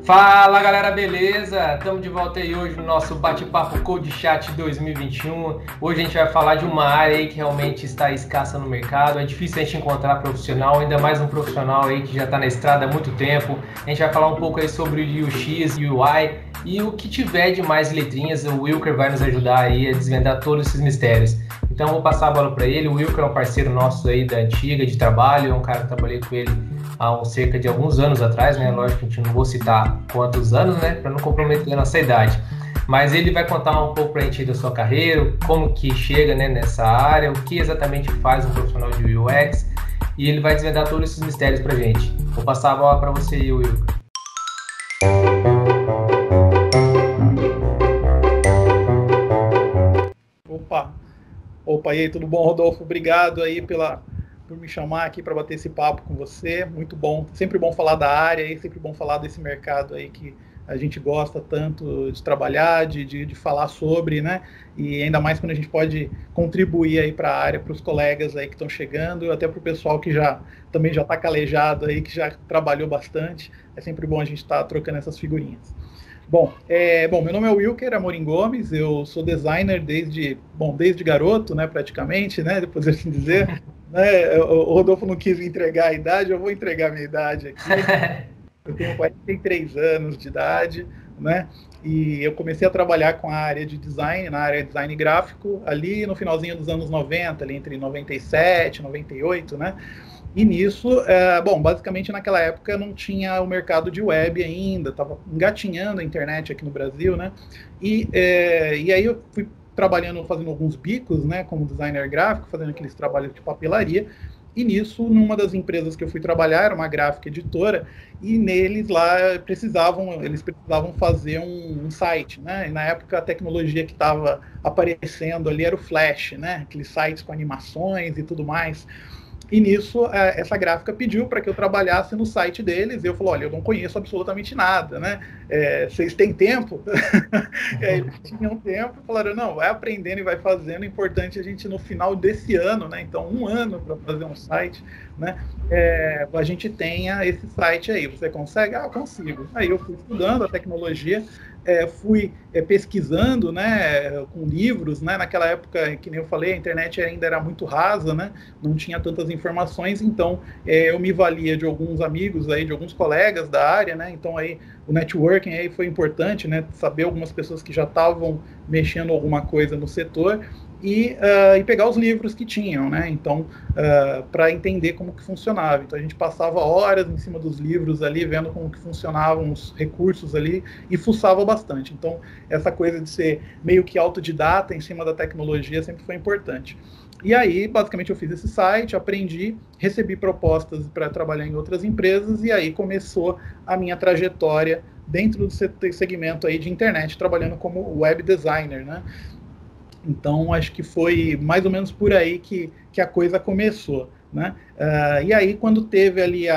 Fala galera, beleza? Estamos de volta aí hoje no nosso bate-papo Code Chat 2021. Hoje a gente vai falar de uma área aí que realmente está escassa no mercado. É difícil a gente encontrar profissional, ainda mais um profissional aí que já está na estrada há muito tempo. A gente vai falar um pouco aí sobre o UX, UI e o que tiver de mais letrinhas. O Wilker vai nos ajudar aí a desvendar todos esses mistérios. Então vou passar a bola para ele. O Wilker é um parceiro nosso aí da antiga, de trabalho, é um cara que trabalhei com ele há cerca de alguns anos atrás, né? Lógico que a gente não vou citar quantos anos, né? Para não comprometer a nossa idade. Mas ele vai contar um pouco para a gente da sua carreira, como que chega, né, nessa área, o que exatamente faz um profissional de UX, e ele vai desvendar todos esses mistérios para a gente. Vou passar a bola para você, Will. Opa, e aí, tudo bom, Rodolfo? Obrigado aí por me chamar aqui para bater esse papo com você. Muito bom, sempre bom falar da área e sempre bom falar desse mercado aí que a gente gosta tanto de trabalhar, de falar sobre, né? E ainda mais quando a gente pode contribuir aí para a área, para os colegas aí que estão chegando, até para o pessoal que também já está calejado aí, que já trabalhou bastante. É sempre bom a gente estar trocando essas figurinhas. Bom, meu nome é Wilker Amorim Gomes, eu sou designer desde garoto, né, praticamente, né, depois assim dizer, né, o Rodolfo não quis me entregar a idade, eu vou entregar a minha idade aqui. Eu tenho 43 anos de idade, né, e eu comecei a trabalhar com a área de design, na área de design gráfico, ali no finalzinho dos anos 90, ali entre 97 e 98, né. E nisso, basicamente naquela época não tinha o mercado de web ainda, estava engatinhando a internet aqui no Brasil, né? E aí eu fui trabalhando, fazendo alguns bicos, né, como designer gráfico, fazendo aqueles trabalhos de papelaria. E nisso, numa das empresas que eu fui trabalhar, era uma gráfica editora, e neles lá eles precisavam fazer um site, né? E na época a tecnologia que estava aparecendo ali era o Flash, né? Aqueles sites com animações e tudo mais. E nisso, essa gráfica pediu para que eu trabalhasse no site deles, e eu falei, olha, eu não conheço absolutamente nada, né? Vocês têm tempo? E aí eles tinham tempo, falaram, não, vai aprendendo e vai fazendo, o importante é a gente, no final desse ano, né? Então, 1 ano para fazer um site, né? A gente tenha esse site aí, você consegue? Ah, eu consigo. Aí eu fui estudando a tecnologia, fui pesquisando, né, com livros, né, naquela época, que nem eu falei, a internet ainda era muito rasa, né, não tinha tantas informações, então eu me valia de alguns amigos aí, de alguns colegas da área, né, então aí o networking aí foi importante, né, saber algumas pessoas que já estavam mexendo alguma coisa no setor, e pegar os livros que tinham, né? Então, para entender como que funcionava. Então, a gente passava horas em cima dos livros ali, vendo como que funcionavam os recursos ali, e fuçava bastante. Então, essa coisa de ser meio que autodidata em cima da tecnologia sempre foi importante. E aí, basicamente, eu fiz esse site, aprendi, recebi propostas para trabalhar em outras empresas, e aí começou a minha trajetória dentro do segmento aí de internet, trabalhando como web designer, né? Então, acho que foi mais ou menos por aí que a coisa começou, né? E aí, quando teve ali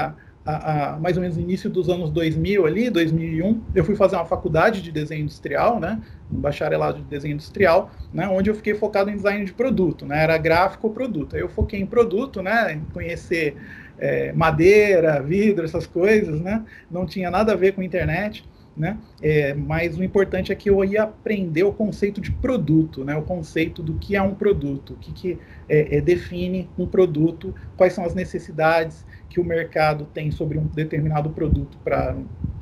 mais ou menos no início dos anos 2000, ali, 2001, eu fui fazer uma faculdade de desenho industrial, né? Um bacharelado de desenho industrial, né? Onde eu fiquei focado em design de produto, né? Era gráfico ou produto. Aí eu foquei em produto, né? Em conhecer madeira, vidro, essas coisas, né? Não tinha nada a ver com internet. Né? Mas o importante é que eu ia aprender o conceito de produto, né? O conceito do que é um produto, o que define um produto, quais são as necessidades que o mercado tem sobre um determinado produto para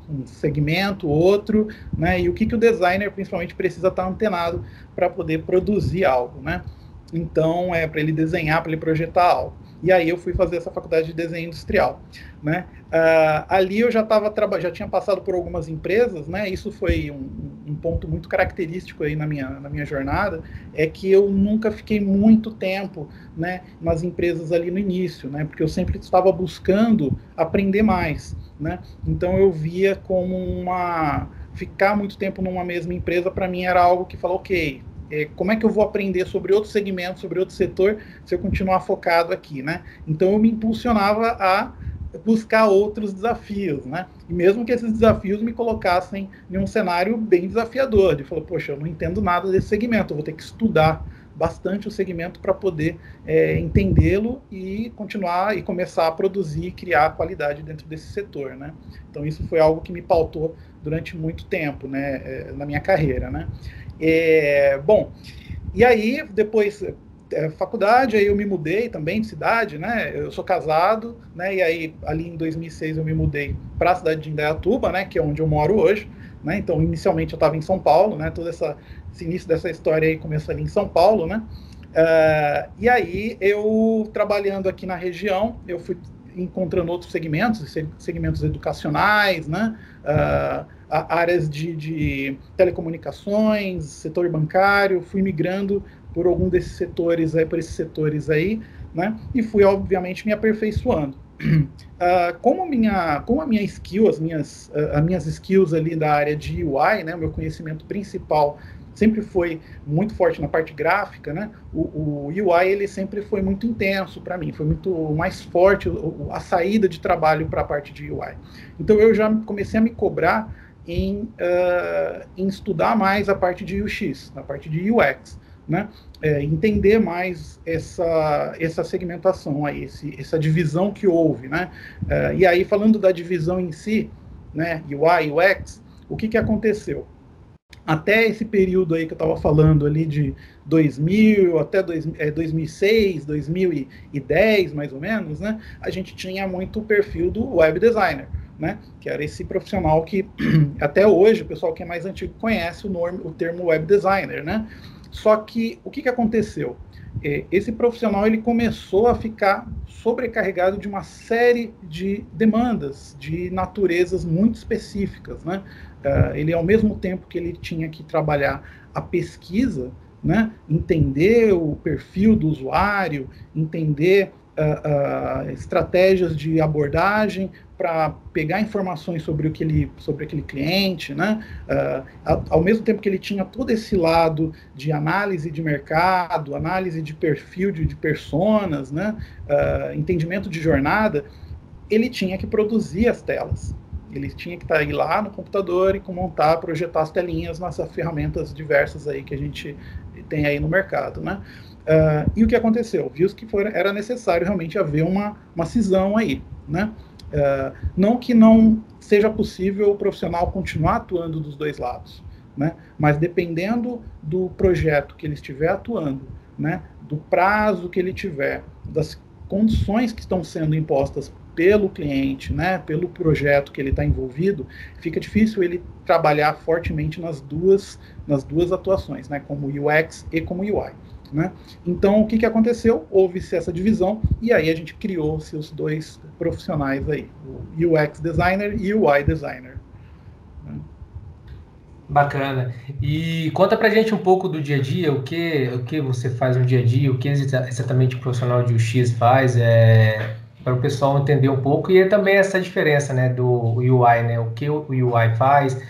um segmento, outro, né? E o que o designer principalmente precisa estar antenado para poder produzir algo, né? Então, para ele desenhar, para ele projetar algo. E aí eu fui fazer essa faculdade de desenho industrial, né? Ali eu já tinha passado por algumas empresas, né? Isso foi um ponto muito característico aí na minha jornada, é que eu nunca fiquei muito tempo, né, nas empresas ali no início, né? Porque eu sempre estava buscando aprender mais, né? Então eu via como ficar muito tempo numa mesma empresa, para mim era algo que falou, ok, como é que eu vou aprender sobre outro segmento, sobre outro setor, se eu continuar focado aqui, né? Então eu me impulsionava a buscar outros desafios, né? E mesmo que esses desafios me colocassem em um cenário bem desafiador, de falar, poxa, eu não entendo nada desse segmento, eu vou ter que estudar, bastante o segmento para poder entendê-lo e continuar e começar a produzir e criar qualidade dentro desse setor, né? Então isso foi algo que me pautou durante muito tempo, né, na minha carreira, né? Bom, e aí depois faculdade, aí eu me mudei também de cidade, né? Eu sou casado, né? E aí ali em 2006 eu me mudei para a cidade de Indaiatuba, né? Que é onde eu moro hoje, né? Então inicialmente eu estava em São Paulo, né? Todo esse início dessa história aí começou ali em São Paulo, né? E aí eu trabalhando aqui na região, eu fui encontrando outros segmentos educacionais, né? Áreas de telecomunicações, setor bancário, fui migrando por algum desses setores aí, por esses setores aí, né? E fui, obviamente, me aperfeiçoando. Como a minha skill, as minhas skills ali da área de UI, né? O meu conhecimento principal sempre foi muito forte na parte gráfica, né? O UI, ele sempre foi muito intenso para mim, foi muito mais forte a saída de trabalho para a parte de UI. Então, eu já comecei a me cobrar em estudar mais a parte de UX, a parte de UX, né? Entender mais essa segmentação aí, essa divisão que houve, né? E aí, falando da divisão em si, né, UI, UX, o que aconteceu? Até esse período aí que eu estava falando ali de 2000 até 2006, 2010, mais ou menos, né? A gente tinha muito o perfil do web designer, né? Que era esse profissional que até hoje o pessoal que é mais antigo conhece o termo web designer, né? Só que o que aconteceu? Esse profissional ele começou a ficar sobrecarregado de uma série de demandas de naturezas muito específicas, né? Ele, ao mesmo tempo que ele tinha que trabalhar a pesquisa, né? Entender o perfil do usuário, entender estratégias de abordagem para pegar informações sobre aquele cliente, né? Ao mesmo tempo que ele tinha todo esse lado de análise de mercado, análise de perfil de personas, né? Entendimento de jornada, ele tinha que produzir as telas. Ele tinha que estar aí lá no computador e montar, projetar as telinhas nessas ferramentas diversas aí que a gente tem aí no mercado, né? E o que aconteceu? Viu que era necessário realmente haver uma cisão aí, né? Não que não seja possível o profissional continuar atuando dos dois lados, né? Mas dependendo do projeto que ele estiver atuando, né? Do prazo que ele tiver, das condições que estão sendo impostas pelo cliente, né? Pelo projeto que ele está envolvido, fica difícil ele trabalhar fortemente nas duas atuações, né? Como UX e como UI. Né? Então, o que aconteceu? Houve-se essa divisão e aí a gente criou-se os dois profissionais aí, o UX designer e o UI designer. Né? Bacana. E conta pra gente um pouco do dia a dia, o que você faz no dia a dia, o que exatamente o profissional de UX faz, para o pessoal entender um pouco, e também essa diferença, né, do UI, né, o que o UI faz,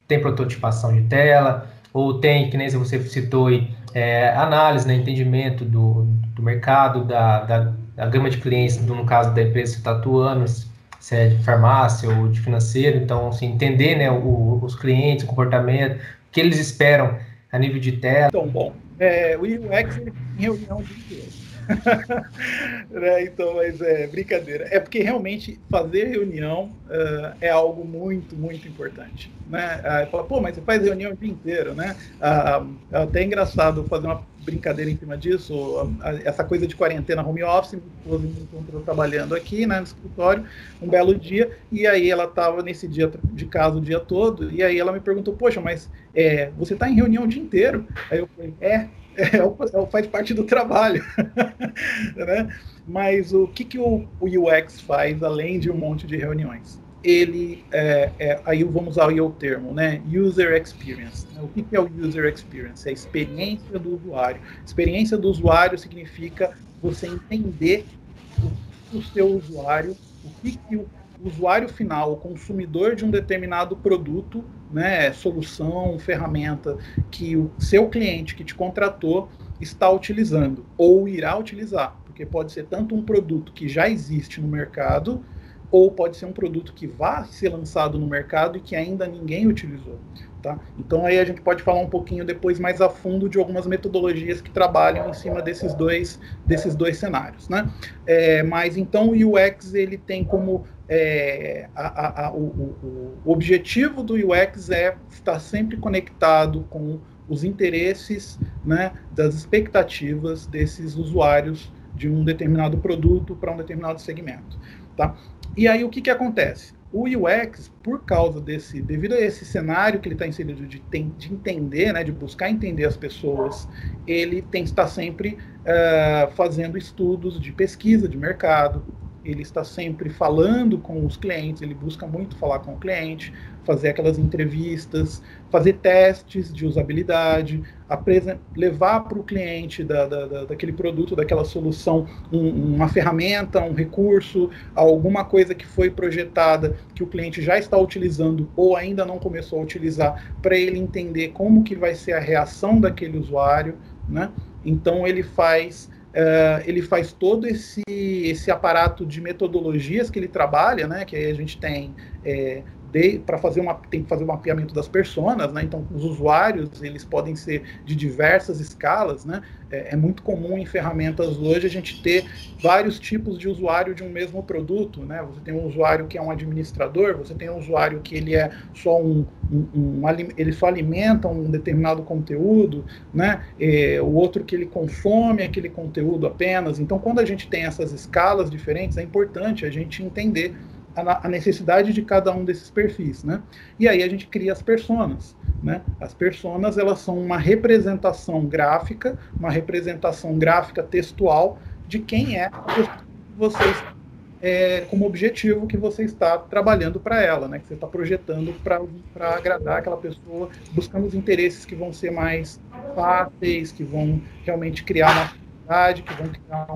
tem prototipação de tela, ou tem, que nem você citou aí, análise, né, entendimento do mercado, da gama de clientes, no caso da empresa que você está atuando, se é de farmácia ou de financeiro, então, assim, entender, né, os clientes, o comportamento, o que eles esperam a nível de tela. Então, bom, o UX em reunião o dia inteiro. Né? Então, mas brincadeira. É porque realmente fazer reunião é algo muito, muito importante. Né? Fala, pô, mas você faz reunião o dia inteiro, né? É até engraçado fazer uma brincadeira em cima disso. Essa coisa de quarentena home office, minha esposa me encontrou trabalhando aqui, né, no escritório, um belo dia, e aí ela estava nesse dia de casa o dia todo, e aí ela me perguntou, poxa, mas você está em reunião o dia inteiro? Aí eu falei, faz parte do trabalho. Né? Mas o que o UX faz além de um monte de reuniões? Ele, aí vamos usar o termo, né? User Experience. O que é o User Experience? É a experiência do usuário. Experiência do usuário significa você entender o seu usuário, o que o usuário final, o consumidor de um determinado produto, né, solução, ferramenta, que o seu cliente que te contratou está utilizando ou irá utilizar, porque pode ser tanto um produto que já existe no mercado, ou pode ser um produto que vai ser lançado no mercado e que ainda ninguém utilizou. Tá? Então aí a gente pode falar um pouquinho depois mais a fundo de algumas metodologias que trabalham em cima desses dois cenários, né? Mas então o UX ele tem como o objetivo do UX é estar sempre conectado com os interesses, né, das expectativas desses usuários de um determinado produto para um determinado segmento, tá? E aí o que acontece? O UX, devido a esse cenário que ele está inserido de entender, né, de buscar entender as pessoas, ele tem que estar sempre fazendo estudos de pesquisa de mercado, ele está sempre falando com os clientes, ele busca muito falar com o cliente, fazer aquelas entrevistas, fazer testes de usabilidade, levar para o cliente daquele produto, daquela solução, uma ferramenta, um recurso, alguma coisa que foi projetada, que o cliente já está utilizando ou ainda não começou a utilizar, para ele entender como que vai ser a reação daquele usuário, né? Então ele faz todo esse aparato de metodologias que ele trabalha, né? Que aí a gente tem tem que fazer o mapeamento das personas, né? Então os usuários eles podem ser de diversas escalas, né? É muito comum em ferramentas hoje a gente ter vários tipos de usuário de um mesmo produto, né? Você tem um usuário que é um administrador, você tem um usuário que ele é só ele só alimenta um determinado conteúdo, né? O outro que ele consome aquele conteúdo apenas. Então quando a gente tem essas escalas diferentes, é importante a gente entender a necessidade de cada um desses perfis, né? E aí a gente cria as personas, né? As personas, elas são uma representação gráfica textual de quem é a pessoa que vocês, como objetivo que você está trabalhando para ela, né? Que você está projetando para agradar aquela pessoa, buscando os interesses que vão ser mais fáceis, que vão realmente criar uma atividade, que vão criar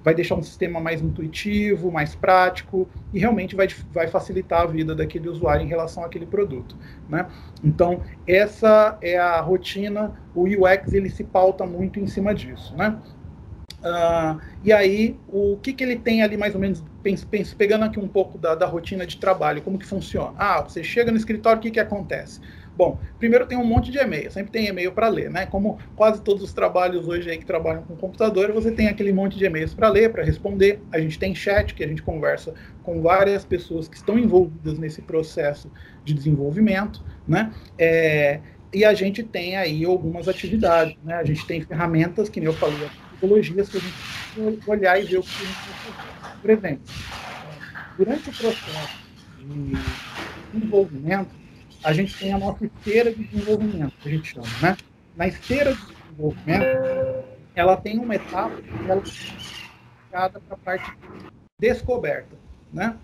vai deixar um sistema mais intuitivo, mais prático e realmente vai facilitar a vida daquele usuário em relação àquele produto, né? Então, essa é a rotina, o UX ele se pauta muito em cima disso, né? E aí, o que ele tem ali mais ou menos, pegando aqui um pouco da rotina de trabalho, como que funciona? Você chega no escritório, o que acontece? Bom, primeiro tem um monte de e-mail, sempre tem e-mail para ler, né? Como quase todos os trabalhos hoje aí que trabalham com computador, você tem aquele monte de e-mails para ler, para responder. A gente tem chat, que a gente conversa com várias pessoas que estão envolvidas nesse processo de desenvolvimento, né? E a gente tem aí algumas atividades, né? A gente tem ferramentas, que nem eu falei, metodologias que a gente tem que olhar e ver o que a gente vai fazer. Por exemplo, durante o processo de desenvolvimento, a gente tem a nossa esteira de desenvolvimento, que a gente chama, né? Na esteira de desenvolvimento, ela tem uma etapa que ela é dedicada para a parte de descoberta, né?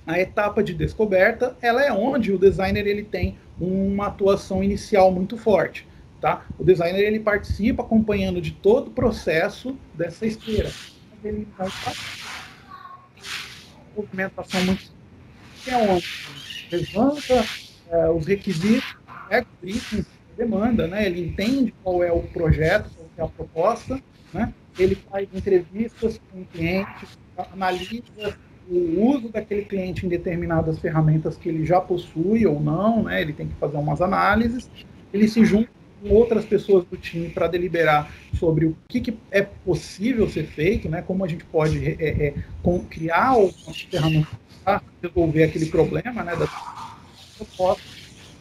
A etapa de descoberta, ela é onde o designer ele tem uma atuação inicial muito forte, tá? O designer ele participa acompanhando de todo o processo dessa esteira. Ele faz movimentação muito, que é onde levanta os requisitos, pega o briefing, demanda, né? Ele entende qual é o projeto, qual é a proposta, né? Ele faz entrevistas com o cliente, analisa o uso daquele cliente em determinadas ferramentas que ele já possui ou não, né? Ele tem que fazer umas análises, ele se junta com outras pessoas do time para deliberar sobre o que é possível ser feito, né? Como a gente pode criar uma ferramenta para resolver aquele problema, né?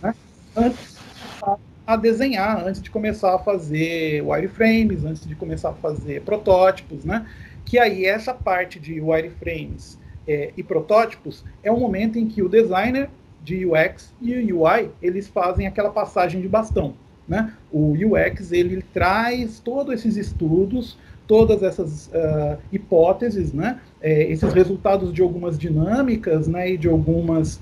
Né? Antes de começar a desenhar, antes de começar a fazer wireframes, antes de começar a fazer protótipos, né? Que aí essa parte de wireframes e protótipos é o momento em que o designer de UX e o UI eles fazem aquela passagem de bastão, né? O UX ele traz todos esses estudos, todas essas hipóteses, né? Esses resultados de algumas dinâmicas, né? E de algumas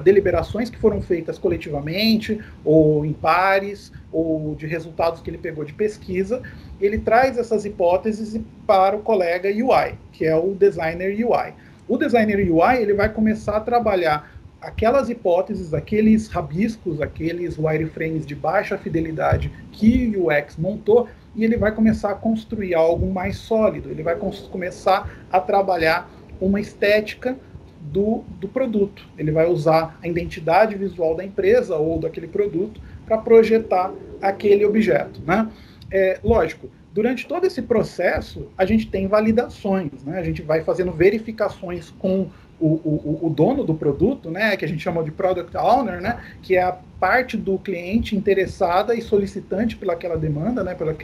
deliberações que foram feitas coletivamente, ou em pares, ou de resultados que ele pegou de pesquisa, ele traz essas hipóteses para o colega UI, que é o designer UI. O designer UI ele vai começar a trabalhar aquelas hipóteses, aqueles rabiscos, aqueles wireframes de baixa fidelidade que o UX montou, e ele vai começar a construir algo mais sólido, ele vai começar a trabalhar uma estética do produto. Ele vai usar a identidade visual da empresa ou daquele produto para projetar aquele objeto, né? Lógico, durante todo esse processo, a gente tem validações, né? A gente vai fazendo verificações com o dono do produto, né, que a gente chama de Product Owner, né, que é a parte do cliente interessada e solicitante pelaquela demanda, né, para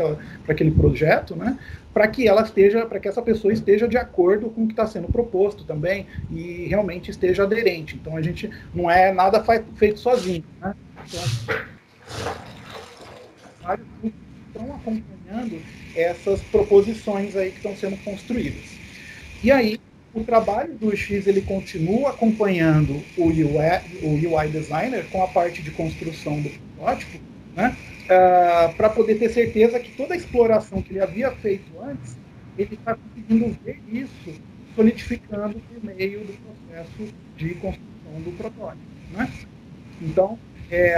aquele projeto, né, para que essa pessoa esteja de acordo com o que está sendo proposto também e realmente esteja aderente. Então a gente não é nada feito sozinho, né? Então, vários grupos estão acompanhando essas proposições aí que estão sendo construídas. E aí o trabalho do UX ele continua acompanhando o UI designer com a parte de construção do protótipo, né, para poder ter certeza que toda a exploração que ele havia feito antes, ele está conseguindo ver isso solidificando por meio do processo de construção do protótipo, né? Então,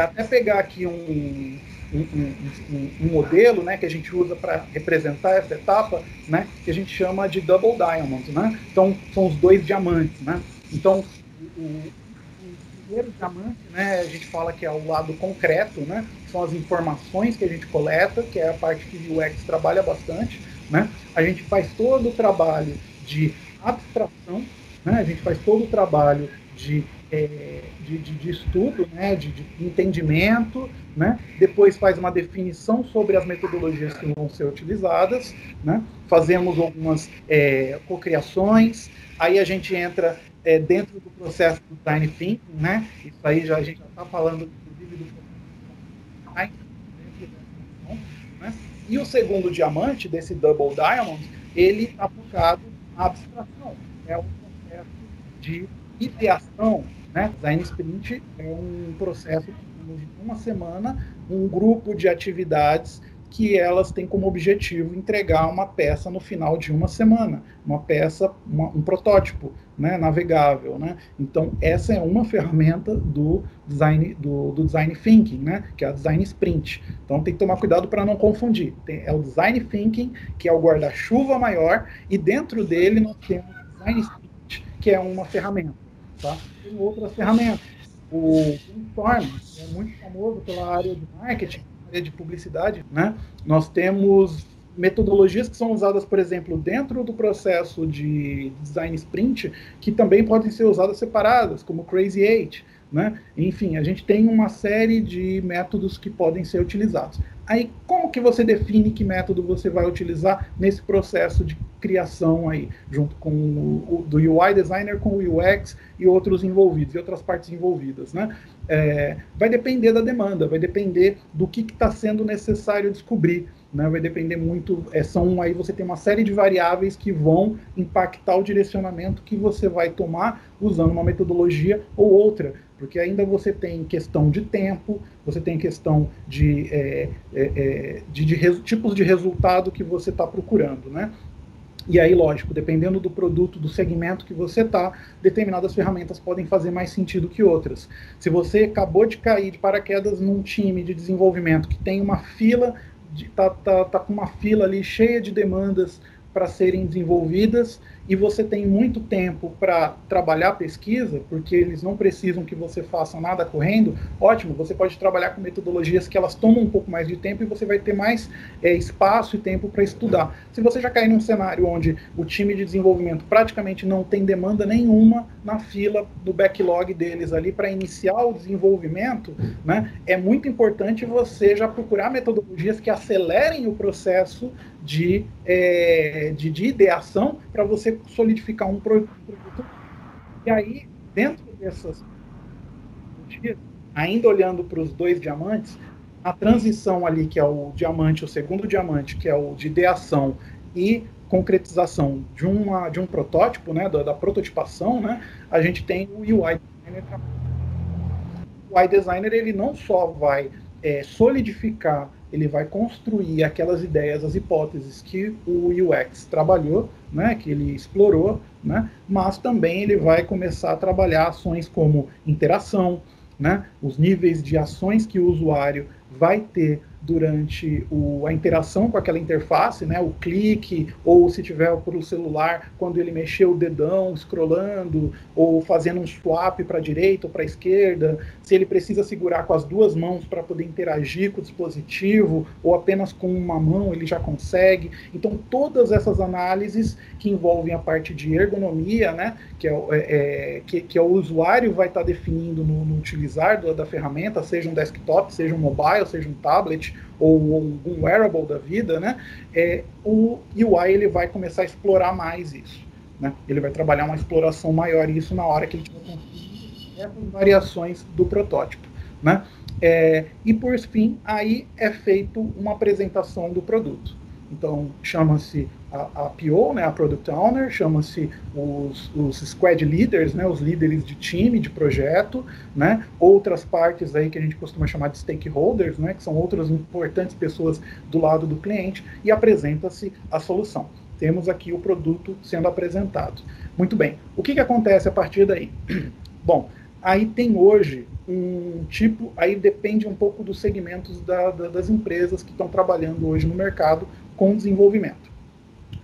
até pegar aqui um modelo, né, que a gente usa para representar essa etapa, né, que a gente chama de Double Diamond, né? Então, são os 2 diamantes, né? Então, o primeiro diamante, né, a gente fala que é o lado concreto, né? São as informações que a gente coleta, que é a parte que o UX trabalha bastante, né? A gente faz todo o trabalho de abstração, né? A gente faz todo o trabalho de estudo, né, de entendimento, né? Depois faz uma definição sobre as metodologias que vão ser utilizadas, né? Fazemos algumas cocriações, aí a gente entra dentro do processo do design thinking, né? Isso aí a gente já está falando, inclusive, do processo, né? E o segundo diamante desse Double Diamond, ele está focado na abstração, é um processo de ideação, né? Design Sprint é um processo de uma semana, um grupo de atividades que elas têm como objetivo entregar uma peça no final de uma semana, uma peça, um protótipo, né, navegável, né? Então essa é uma ferramenta do design thinking, né, que é a Design Sprint. Então tem que tomar cuidado para não confundir. É o Design Thinking, que é o guarda-chuva maior, e dentro dele nós temos o Design Sprint, que é uma ferramenta. Tá? Tem outras ferramentas. O Brainstorm é muito famoso pela área de marketing, área de publicidade, né? Nós temos metodologias que são usadas, por exemplo, dentro do processo de design sprint, que também podem ser usadas separadas, como o Crazy 8, né? Enfim, a gente tem uma série de métodos que podem ser utilizados. Aí, como que você define que método você vai utilizar nesse processo de criação aí, junto com do UI designer, com o UX e outros envolvidos, e outras partes envolvidas, né? Vai depender da demanda, vai depender do que está sendo necessário descobrir, né? Vai depender muito, aí você tem uma série de variáveis que vão impactar o direcionamento que você vai tomar usando uma metodologia ou outra, porque ainda você tem questão de tempo, você tem questão de tipos de resultado que você está procurando, né? E aí, lógico, dependendo do produto, do segmento que você está, determinadas ferramentas podem fazer mais sentido que outras. Se você acabou de cair de paraquedas num time de desenvolvimento que tem uma fila, tá com uma fila ali cheia de demandas para serem desenvolvidas, e você tem muito tempo para trabalhar pesquisa, porque eles não precisam que você faça nada correndo, ótimo, você pode trabalhar com metodologias que elas tomam um pouco mais de tempo e você vai ter mais espaço e tempo para estudar. Se você já cair num cenário onde o time de desenvolvimento praticamente não tem demanda nenhuma na fila do backlog deles ali para iniciar o desenvolvimento, né, é muito importante você já procurar metodologias que acelerem o processo de ideação para você solidificar um produto. E aí, dentro dessas metodologias, ainda olhando para os 2 diamantes, a transição ali, que é o diamante, o segundo diamante, que é o de ideação e concretização de um protótipo, né, da prototipação, né, a gente tem o UI Designer. O UI Designer, ele não só vai solidificar, ele vai construir aquelas ideias, as hipóteses que o UX trabalhou, né, que ele explorou, né, mas também ele vai começar a trabalhar ações como interação, né, os níveis de ações que o usuário vai ter durante a interação com aquela interface, né, o clique, ou se tiver por o celular, quando ele mexer o dedão, scrollando, ou fazendo um swap para a direita ou para a esquerda, se ele precisa segurar com as duas mãos para poder interagir com o dispositivo, ou apenas com uma mão ele já consegue. Então, todas essas análises que envolvem a parte de ergonomia, né, que o usuário vai estar definindo no utilizar da ferramenta, seja um desktop, seja um mobile, seja um tablet, ou algum wearable da vida, né, o UI ele vai começar a explorar mais isso. Né? Ele vai trabalhar uma exploração maior, e isso na hora que ele tiver conseguido essas variações do protótipo. Né? E por fim, aí é feito uma apresentação do produto. Então, chama-se a PO, né, a Product Owner, chama-se os Squad Leaders, né, os líderes de time, de projeto, né, outras partes aí que a gente costuma chamar de stakeholders, né, que são outras importantes pessoas do lado do cliente, e apresenta-se a solução. Temos aqui o produto sendo apresentado. Muito bem, o que acontece a partir daí? Bom, aí tem hoje um tipo, aí depende um pouco dos segmentos das empresas que estão trabalhando hoje no mercado com desenvolvimento.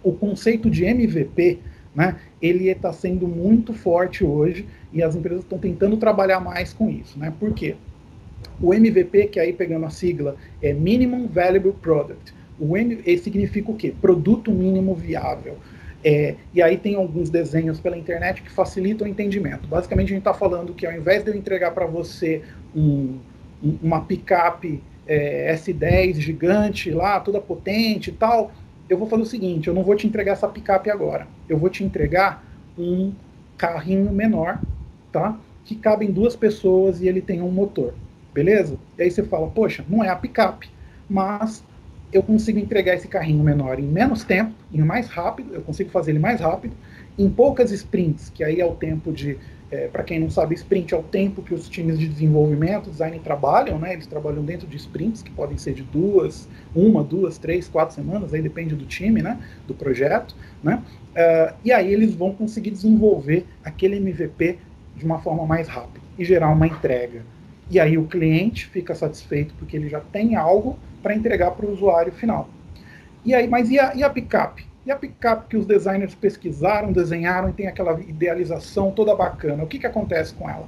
O conceito de MVP, né, ele está sendo muito forte hoje, e as empresas estão tentando trabalhar mais com isso. Né? Por quê? O MVP, que aí pegando a sigla, é Minimum Valuable Product. Significa o quê? Produto mínimo viável. E aí tem alguns desenhos pela internet que facilitam o entendimento. Basicamente, a gente está falando que ao invés de eu entregar para você uma picape S10 gigante lá, toda potente e tal, eu vou fazer o seguinte: eu não vou te entregar essa picape agora. Eu vou te entregar um carrinho menor, tá? Que cabem 2 pessoas e ele tem um motor. Beleza? E aí você fala, poxa, não é a picape, mas eu consigo entregar esse carrinho menor em menos tempo, em mais rápido, eu consigo fazer ele mais rápido, em poucas sprints, que aí é o tempo de, para quem não sabe, sprint é o tempo que os times de desenvolvimento, design trabalham, né? Eles trabalham dentro de sprints, que podem ser de 1, 2, 3, 4 semanas, aí depende do time, né? Do projeto, né? E aí eles vão conseguir desenvolver aquele MVP de uma forma mais rápida e gerar uma entrega. E aí o cliente fica satisfeito porque ele já tem algo para entregar para o usuário final. E aí, mas e a picape? E a picape que os designers pesquisaram, desenharam e tem aquela idealização toda bacana? O que acontece com ela?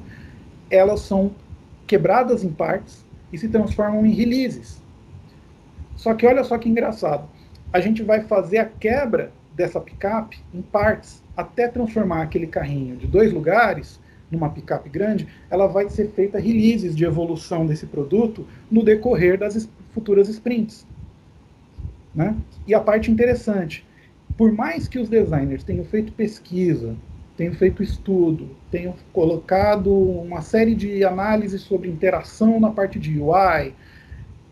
Elas são quebradas em partes e se transformam em releases. Só que olha só que engraçado. A gente vai fazer a quebra dessa picape em partes até transformar aquele carrinho de 2 lugares numa picape grande. Ela vai ser feita releases de evolução desse produto no decorrer das futuras sprints. Né? E a parte interessante, por mais que os designers tenham feito pesquisa, tenham feito estudo, tenham colocado uma série de análises sobre interação na parte de UI,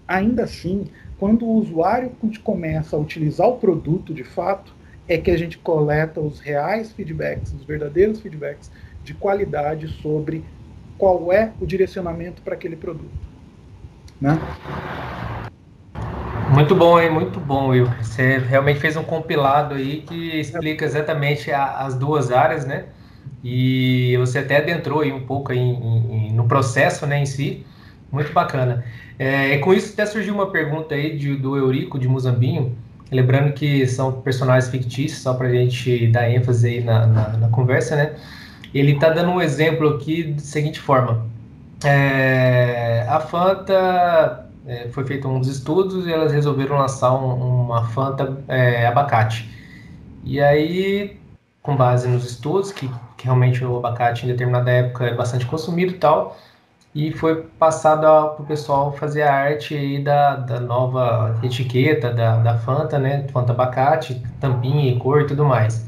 ainda assim, quando o usuário começa a utilizar o produto de fato, é que a gente coleta os reais feedbacks, os verdadeiros feedbacks de qualidade sobre qual é o direcionamento para aquele produto. Né? Muito bom, hein? Muito bom, Will. Você realmente fez um compilado aí que explica exatamente as 2 áreas, né? E você até adentrou aí um pouco aí no processo, né, em si. Muito bacana. Com isso até surgiu uma pergunta aí do Eurico de Muzambinho, lembrando que são personagens fictícios, só para a gente dar ênfase aí na conversa, né? Ele está dando um exemplo aqui da seguinte forma. A Fanta... foi feito uns estudos e elas resolveram lançar uma Fanta abacate. E aí, com base nos estudos, que realmente o abacate em determinada época é bastante consumido e tal, e foi passado para o pessoal fazer a arte aí da nova etiqueta da Fanta, né? Fanta abacate, tampinha e cor e tudo mais.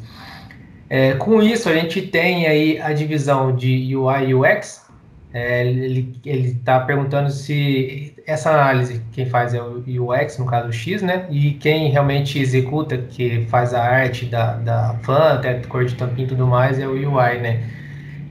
Com isso, a gente tem aí a divisão de UI e UX. Ele está perguntando se essa análise, quem faz é o UX, no caso o X, né? E quem realmente executa, que faz a arte da Fanta, cor de tampinha e tudo mais, é o UI, né?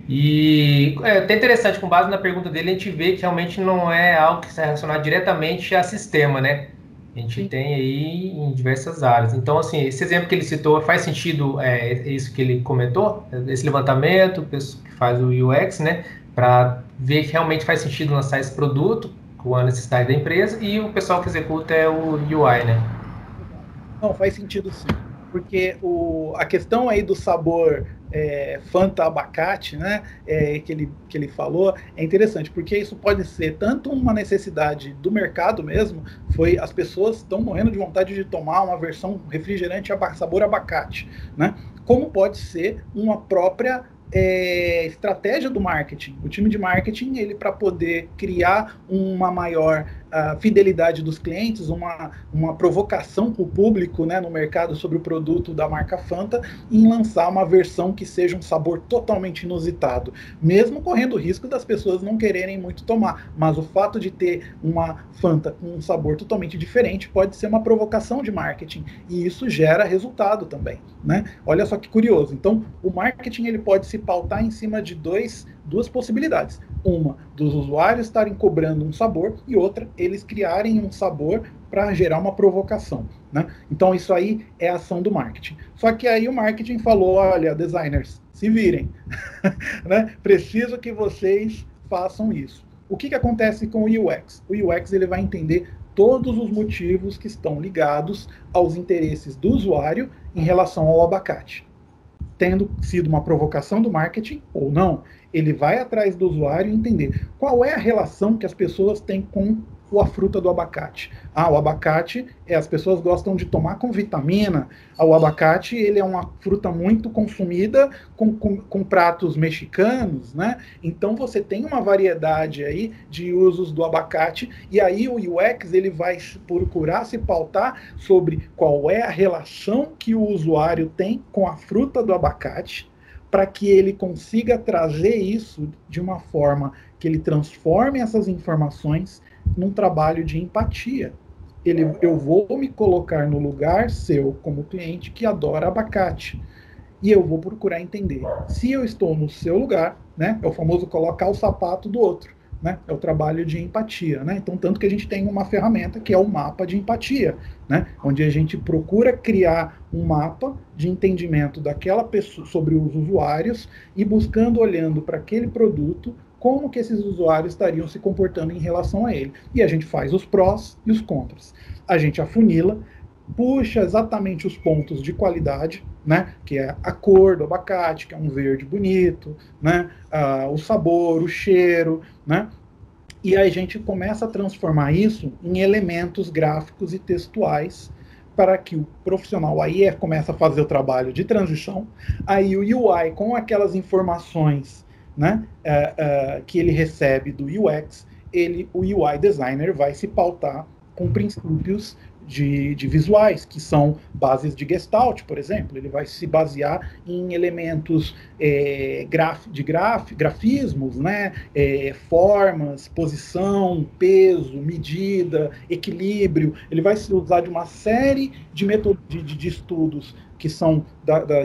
E é até interessante, com base na pergunta dele, a gente vê que realmente não é algo que está relacionado diretamente a sistema, né? A gente tem aí em diversas áreas. Então, assim, esse exemplo que ele citou faz sentido, isso que ele comentou, esse levantamento, que faz o UX, né? Para ver que realmente faz sentido lançar esse produto com a necessidade da empresa, e o pessoal que executa é o UI, né? Não, faz sentido sim. Porque a questão aí do sabor Fanta abacate, né, que ele falou, é interessante, porque isso pode ser tanto uma necessidade do mercado mesmo, as pessoas estão morrendo de vontade de tomar uma versão refrigerante sabor abacate, né, como pode ser uma própria estratégia do marketing. O time de marketing, ele para poder criar uma maior fidelidade dos clientes, uma provocação para o público, né, no mercado sobre o produto da marca Fanta, em lançar uma versão que seja um sabor totalmente inusitado, mesmo correndo o risco das pessoas não quererem muito tomar, mas o fato de ter uma Fanta com um sabor totalmente diferente pode ser uma provocação de marketing, e isso gera resultado também, né? Olha só que curioso. Então, o marketing ele pode se pautar em cima de duas possibilidades. Uma, dos usuários estarem cobrando um sabor, e outra, eles criarem um sabor para gerar uma provocação, né? Então isso aí é a ação do marketing. Só que aí o marketing falou, olha, designers, se virem, né? Preciso que vocês façam isso. O que acontece com o UX? O UX ele vai entender todos os motivos que estão ligados aos interesses do usuário em relação ao abacate. Tendo sido uma provocação do marketing ou não, ele vai atrás do usuário e entender qual é a relação que as pessoas têm com a fruta do abacate. O abacate, as pessoas gostam de tomar com vitamina. O abacate, ele é uma fruta muito consumida com pratos mexicanos, né? Então você tem uma variedade aí de usos do abacate, e aí o UX ele vai procurar se pautar sobre qual é a relação que o usuário tem com a fruta do abacate, para que ele consiga trazer isso de uma forma que ele transforme essas informações num trabalho de empatia. Eu vou me colocar no lugar seu como cliente que adora abacate, e eu vou procurar entender se eu estou no seu lugar, né? É o famoso colocar o sapato do outro, né? É o trabalho de empatia, né? Então, tanto que a gente tem uma ferramenta que é o mapa de empatia, né? Onde a gente procura criar um mapa de entendimento daquela pessoa sobre os usuários, e buscando, olhando para aquele produto, como que esses usuários estariam se comportando em relação a ele. E a gente faz os prós e os contras. A gente afunila, puxa exatamente os pontos de qualidade, né, que é a cor do abacate, que é um verde bonito, né, o sabor, o cheiro, né, e aí a gente começa a transformar isso em elementos gráficos e textuais, para que o profissional aí começa a fazer o trabalho de transição, aí o UI, com aquelas informações, né, que ele recebe do UX, o UI designer vai se pautar com princípios de visuais, que são bases de Gestalt, por exemplo. Ele vai se basear em elementos grafismos, né, formas, posição, peso, medida, equilíbrio. Ele vai se usar de uma série de estudos que são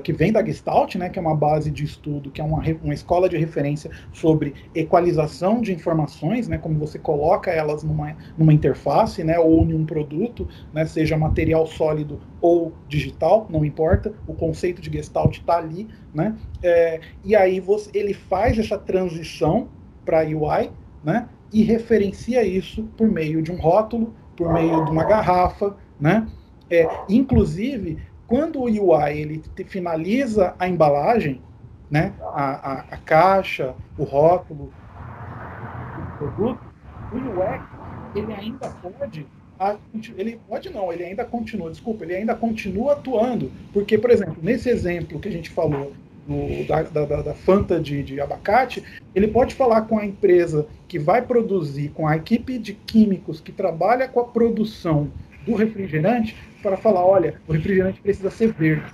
que vem da Gestalt, né, que é uma base de estudo, que é uma escola de referência sobre equalização de informações, né, como você coloca elas numa interface, né, ou em um produto, né, seja material sólido ou digital, não importa, o conceito de Gestalt está ali, né, e aí ele faz essa transição para UI, né, e referencia isso por meio de um rótulo, por meio de uma garrafa, né, inclusive quando o UI ele finaliza a embalagem, né, a caixa, o rótulo, o produto, o UX ele ainda pode, ele ainda continua atuando, porque, por exemplo, nesse exemplo que a gente falou da Fanta de abacate, ele pode falar com a empresa que vai produzir, com a equipe de químicos que trabalha com a produção do refrigerante, para falar, olha, o refrigerante precisa ser verde.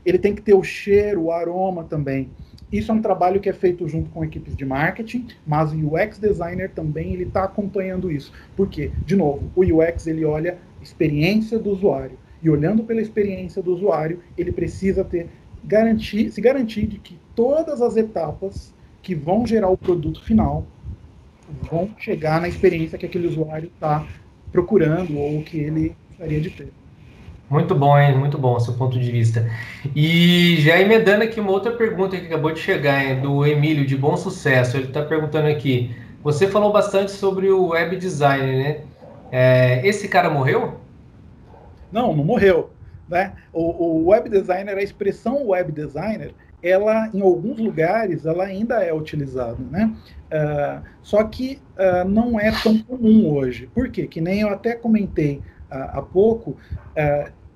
Ele tem que ter o cheiro, o aroma também. Isso é um trabalho que é feito junto com equipes de marketing, mas o UX designer também ele está acompanhando isso. Por quê? De novo, o UX ele olha a experiência do usuário. E olhando pela experiência do usuário, ele precisa se garantir de que todas as etapas que vão gerar o produto final vão chegar na experiência que aquele usuário está procurando ou que ele gostaria de ter. Muito bom, hein? Muito bom, seu ponto de vista. E já emendando aqui uma outra pergunta que acabou de chegar, hein, do Emílio, de Bom Sucesso. Ele está perguntando aqui, Você falou bastante sobre o web designer, né? Esse cara morreu? Não, não morreu. Né? O web designer, a expressão web designer, ela, em alguns lugares, ela ainda é utilizada, né? Só que não é tão comum hoje. Por quê? Que nem eu até comentei há pouco,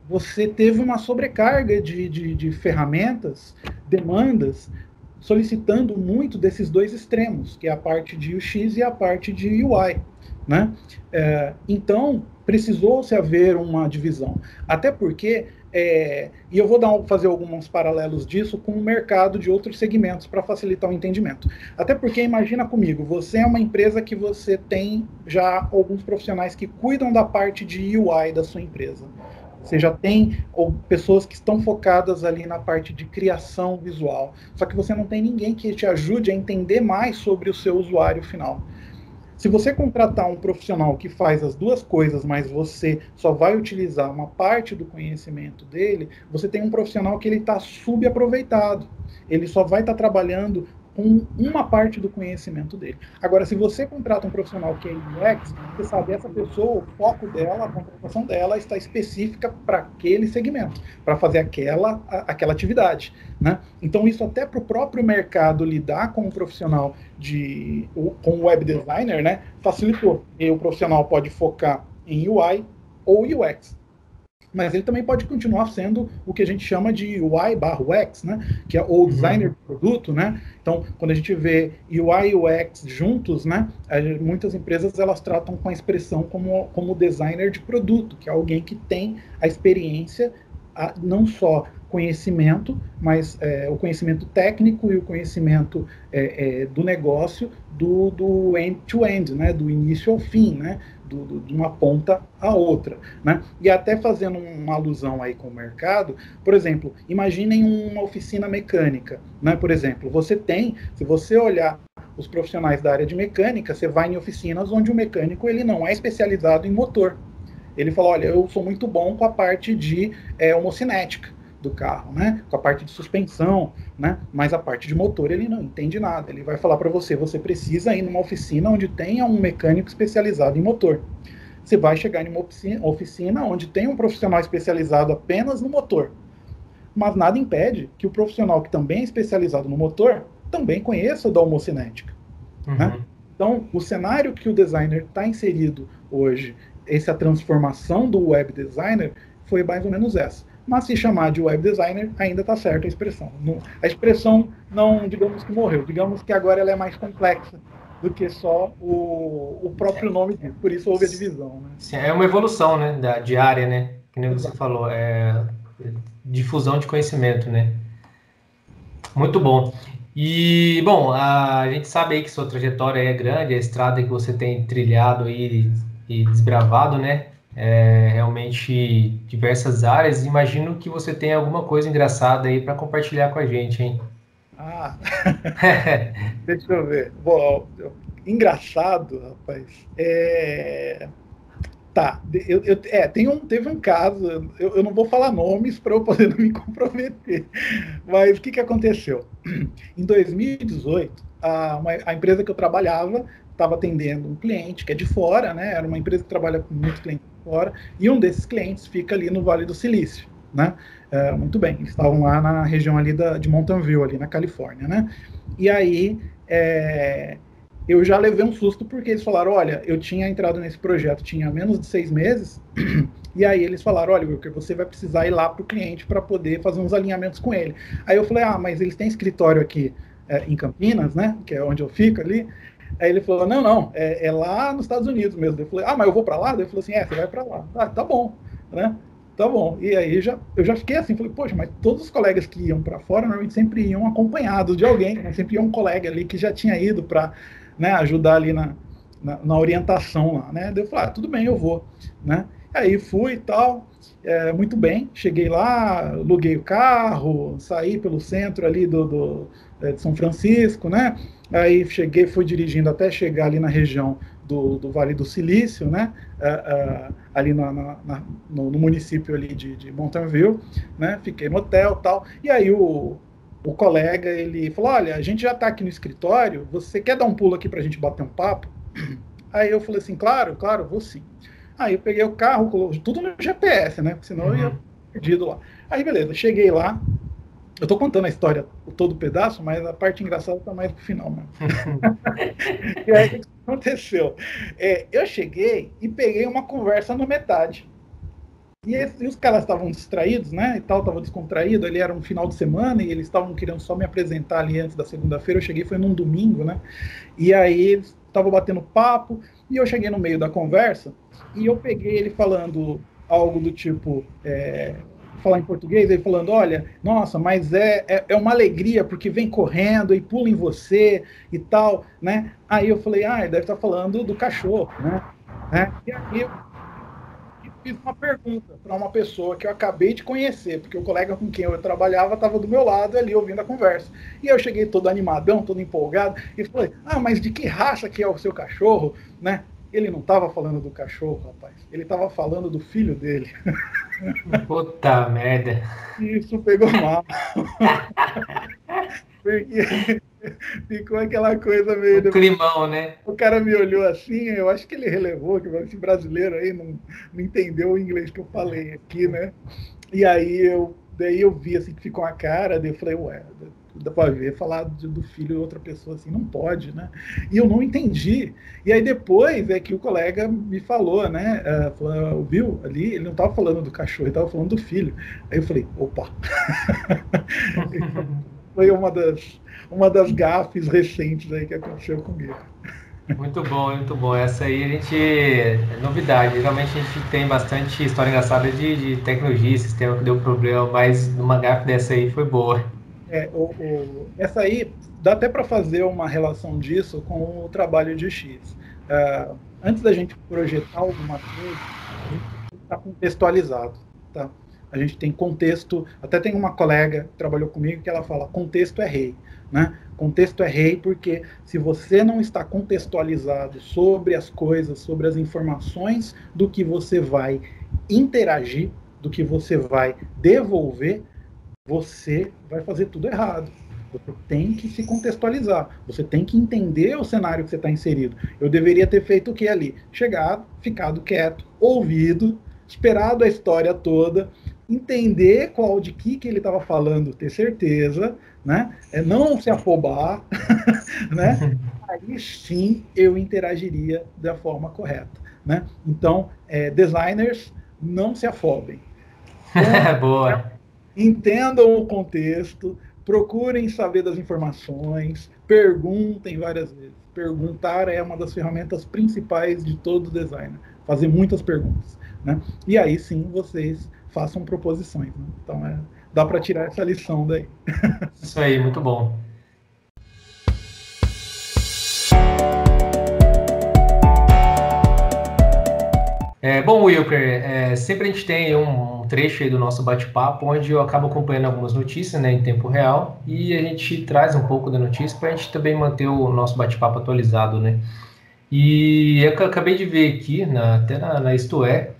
você teve uma sobrecarga de ferramentas, demandas, solicitando muito desses dois extremos, que é a parte de UX e a parte de UI. Né? Então, precisou-se haver uma divisão. Até porque, e eu vou fazer alguns paralelos disso com o mercado de outros segmentos para facilitar o entendimento. Até porque, imagina comigo, você é uma empresa que você tem já alguns profissionais que cuidam da parte de UI da sua empresa. Você já tem pessoas que estão focadas ali na parte de criação visual. Só que você não tem ninguém que te ajude a entender mais sobre o seu usuário final. Se você contratar um profissional que faz as duas coisas, mas você só vai utilizar uma parte do conhecimento dele, você tem um profissional que ele está subaproveitado. Ele só vai estar trabalhando com uma parte do conhecimento dele. Agora, se você contrata um profissional que é UX, você sabe, essa pessoa, o foco dela, a contratação dela está específica para aquele segmento, para fazer aquela atividade. Né? Então, isso até para o próprio mercado lidar com um profissional com o web designer, né, facilitou. E o profissional pode focar em UI ou UX. Mas ele também pode continuar sendo o que a gente chama de UI/UX, né? Que é o designer de produto, né? Então, quando a gente vê UI e UX juntos, né? Muitas empresas elas tratam com a expressão como designer de produto, que é alguém que tem a experiência, não só conhecimento, mas o conhecimento técnico e o conhecimento do negócio do end-to-end, né? Do início ao fim, né? De uma ponta a outra, né? E até fazendo uma alusão aí com o mercado, por exemplo, imaginem uma oficina mecânica, né? Por exemplo, se você olhar os profissionais da área de mecânica, você vai em oficinas onde o mecânico ele não é especializado em motor. Ele fala, olha, eu sou muito bom com a parte de homocinética do carro, né? Com a parte de suspensão, né? Mas a parte de motor ele não entende nada. Ele vai falar para você precisa ir numa oficina onde tenha um mecânico especializado em motor. Você vai chegar em uma oficina onde tem um profissional especializado apenas no motor. Mas nada impede que o profissional que também é especializado no motor também conheça da homocinética. Né? Então, o cenário que o designer está inserido hoje, essa transformação do web designer, foi mais ou menos essa. Mas se chamar de web designer, ainda está certa a expressão. A expressão não, digamos que morreu, digamos que agora ela é mais complexa do que só o próprio nome dele. Por isso houve a divisão. Né? Sim, é uma evolução, né, de área, né? Que nem você falou, difusão de conhecimento, né? Muito bom. E, bom, a gente sabe aí que sua trajetória é grande, a estrada que você tem trilhado aí e desbravado, né? Realmente diversas áreas. Imagino que você tem alguma coisa engraçada aí para compartilhar com a gente, hein? Deixa eu ver. Bom, engraçado, rapaz. Tá, teve um caso, eu não vou falar nomes para eu poder não me comprometer, mas o que aconteceu? Em 2018, a empresa que eu trabalhava estava atendendo um cliente que é de fora, né? Era uma empresa que trabalha com muitos clientes de fora, e um desses clientes fica ali no Vale do Silício, né? Muito bem, eles estavam lá na região ali de Mountain View, ali na Califórnia, né? E aí, eu já levei um susto porque eles falaram, olha, eu tinha entrado nesse projeto, tinha menos de 6 meses, e aí eles falaram, olha, Wilker, você vai precisar ir lá para o cliente para poder fazer uns alinhamentos com ele. Aí eu falei, mas eles têm escritório aqui em Campinas, né, que é onde eu fico ali. Aí ele falou, não, é lá nos Estados Unidos mesmo. Eu falei, mas eu vou para lá? Ele falou assim, você vai para lá. Tá bom, né? Tá bom. E aí eu já fiquei assim, falei, poxa, mas todos os colegas que iam para fora, normalmente sempre iam acompanhados de alguém, né? Sempre ia um colega ali que já tinha ido para, né, ajudar ali na orientação lá, né? Daí eu falei, tudo bem, eu vou, né? Aí fui e tal, muito bem, cheguei lá, aluguei o carro, saí pelo centro ali de São Francisco, né? Aí fui dirigindo até chegar ali na região do Vale do Silício, né? Ali no município ali de Mountain View, né? Fiquei no hotel e tal. E aí o o colega, ele falou, olha, a gente já está aqui no escritório, você quer dar um pulo aqui para a gente bater um papo? Aí eu falei assim, claro, vou sim. Aí eu peguei o carro, tudo no GPS, né? Porque senão eu ia perdido lá. Aí beleza, cheguei lá. Eu tô contando a história, todo o pedaço, mas a parte engraçada tá mais pro final, mano. E aí o que aconteceu? Eu cheguei e peguei uma conversa na metade. E os caras estavam distraídos, né? E tal, tava descontraído. Ali era um final de semana e eles estavam querendo só me apresentar ali antes da segunda-feira. Eu cheguei, foi num domingo, né? E aí eles estavam batendo papo e eu cheguei no meio da conversa e eu peguei ele falando algo do tipo, falar em português, ele falando, olha, nossa, mas é uma alegria porque vem correndo e pula em você e tal, né? Aí eu falei, ele deve estar falando do cachorro, né? E aí eu fiz uma pergunta para uma pessoa que eu acabei de conhecer, porque o colega com quem eu trabalhava estava do meu lado ali ouvindo a conversa. E eu cheguei todo animadão, todo empolgado, e falei, mas de que raça que é o seu cachorro? Né? Ele não estava falando do cachorro, rapaz. Ele estava falando do filho dele. Puta merda. Isso pegou mal. Porque ficou aquela coisa meio... Um climão, né? O cara me olhou assim, eu acho que ele relevou, que esse brasileiro aí não entendeu o inglês que eu falei aqui, né? E aí daí eu vi assim que ficou a cara, daí eu falei, dá pra ver, falar do filho de outra pessoa assim, não pode, né? E eu não entendi. E aí depois é que o colega me falou, né? Falou, viu, ali, ele não tava falando do cachorro, ele tava falando do filho. Aí eu falei, opa! Foi uma das gafes recentes aí que aconteceu comigo. Muito bom, muito bom. Essa aí a gente é novidade. Geralmente a gente tem bastante história engraçada de tecnologia, sistema que deu problema, mas uma gafe dessa aí foi boa. Essa aí dá até para fazer uma relação disso com o trabalho de X. Antes da gente projetar alguma coisa, a gente está contextualizado, tá? A gente tem contexto, até tem uma colega que trabalhou comigo que ela fala, contexto é rei, né? Contexto é rei porque se você não está contextualizado sobre as coisas, sobre as informações do que você vai interagir, do que você vai devolver, você vai fazer tudo errado. Você tem que se contextualizar, você tem que entender o cenário que você está inserido. Eu deveria ter feito o que ali? Chegado, ficado quieto, ouvido, esperado a história toda, entender qual de que ele estava falando, ter certeza, né? Não se afobar, né? Aí sim eu interagiria da forma correta, né? Então, designers, não se afobem. Boa. Entendam o contexto, procurem saber das informações, perguntem várias vezes. Perguntar é uma das ferramentas principais de todo designer. Fazer muitas perguntas, né? E aí sim vocês façam proposições, né? Então dá para tirar essa lição daí. Isso aí, muito bom. Bom, Wilker, sempre a gente tem um trecho aí do nosso bate-papo onde eu acabo acompanhando algumas notícias, né, em tempo real, e a gente traz um pouco da notícia para a gente também manter o nosso bate-papo atualizado, né? E eu acabei de ver aqui, até na Isto É,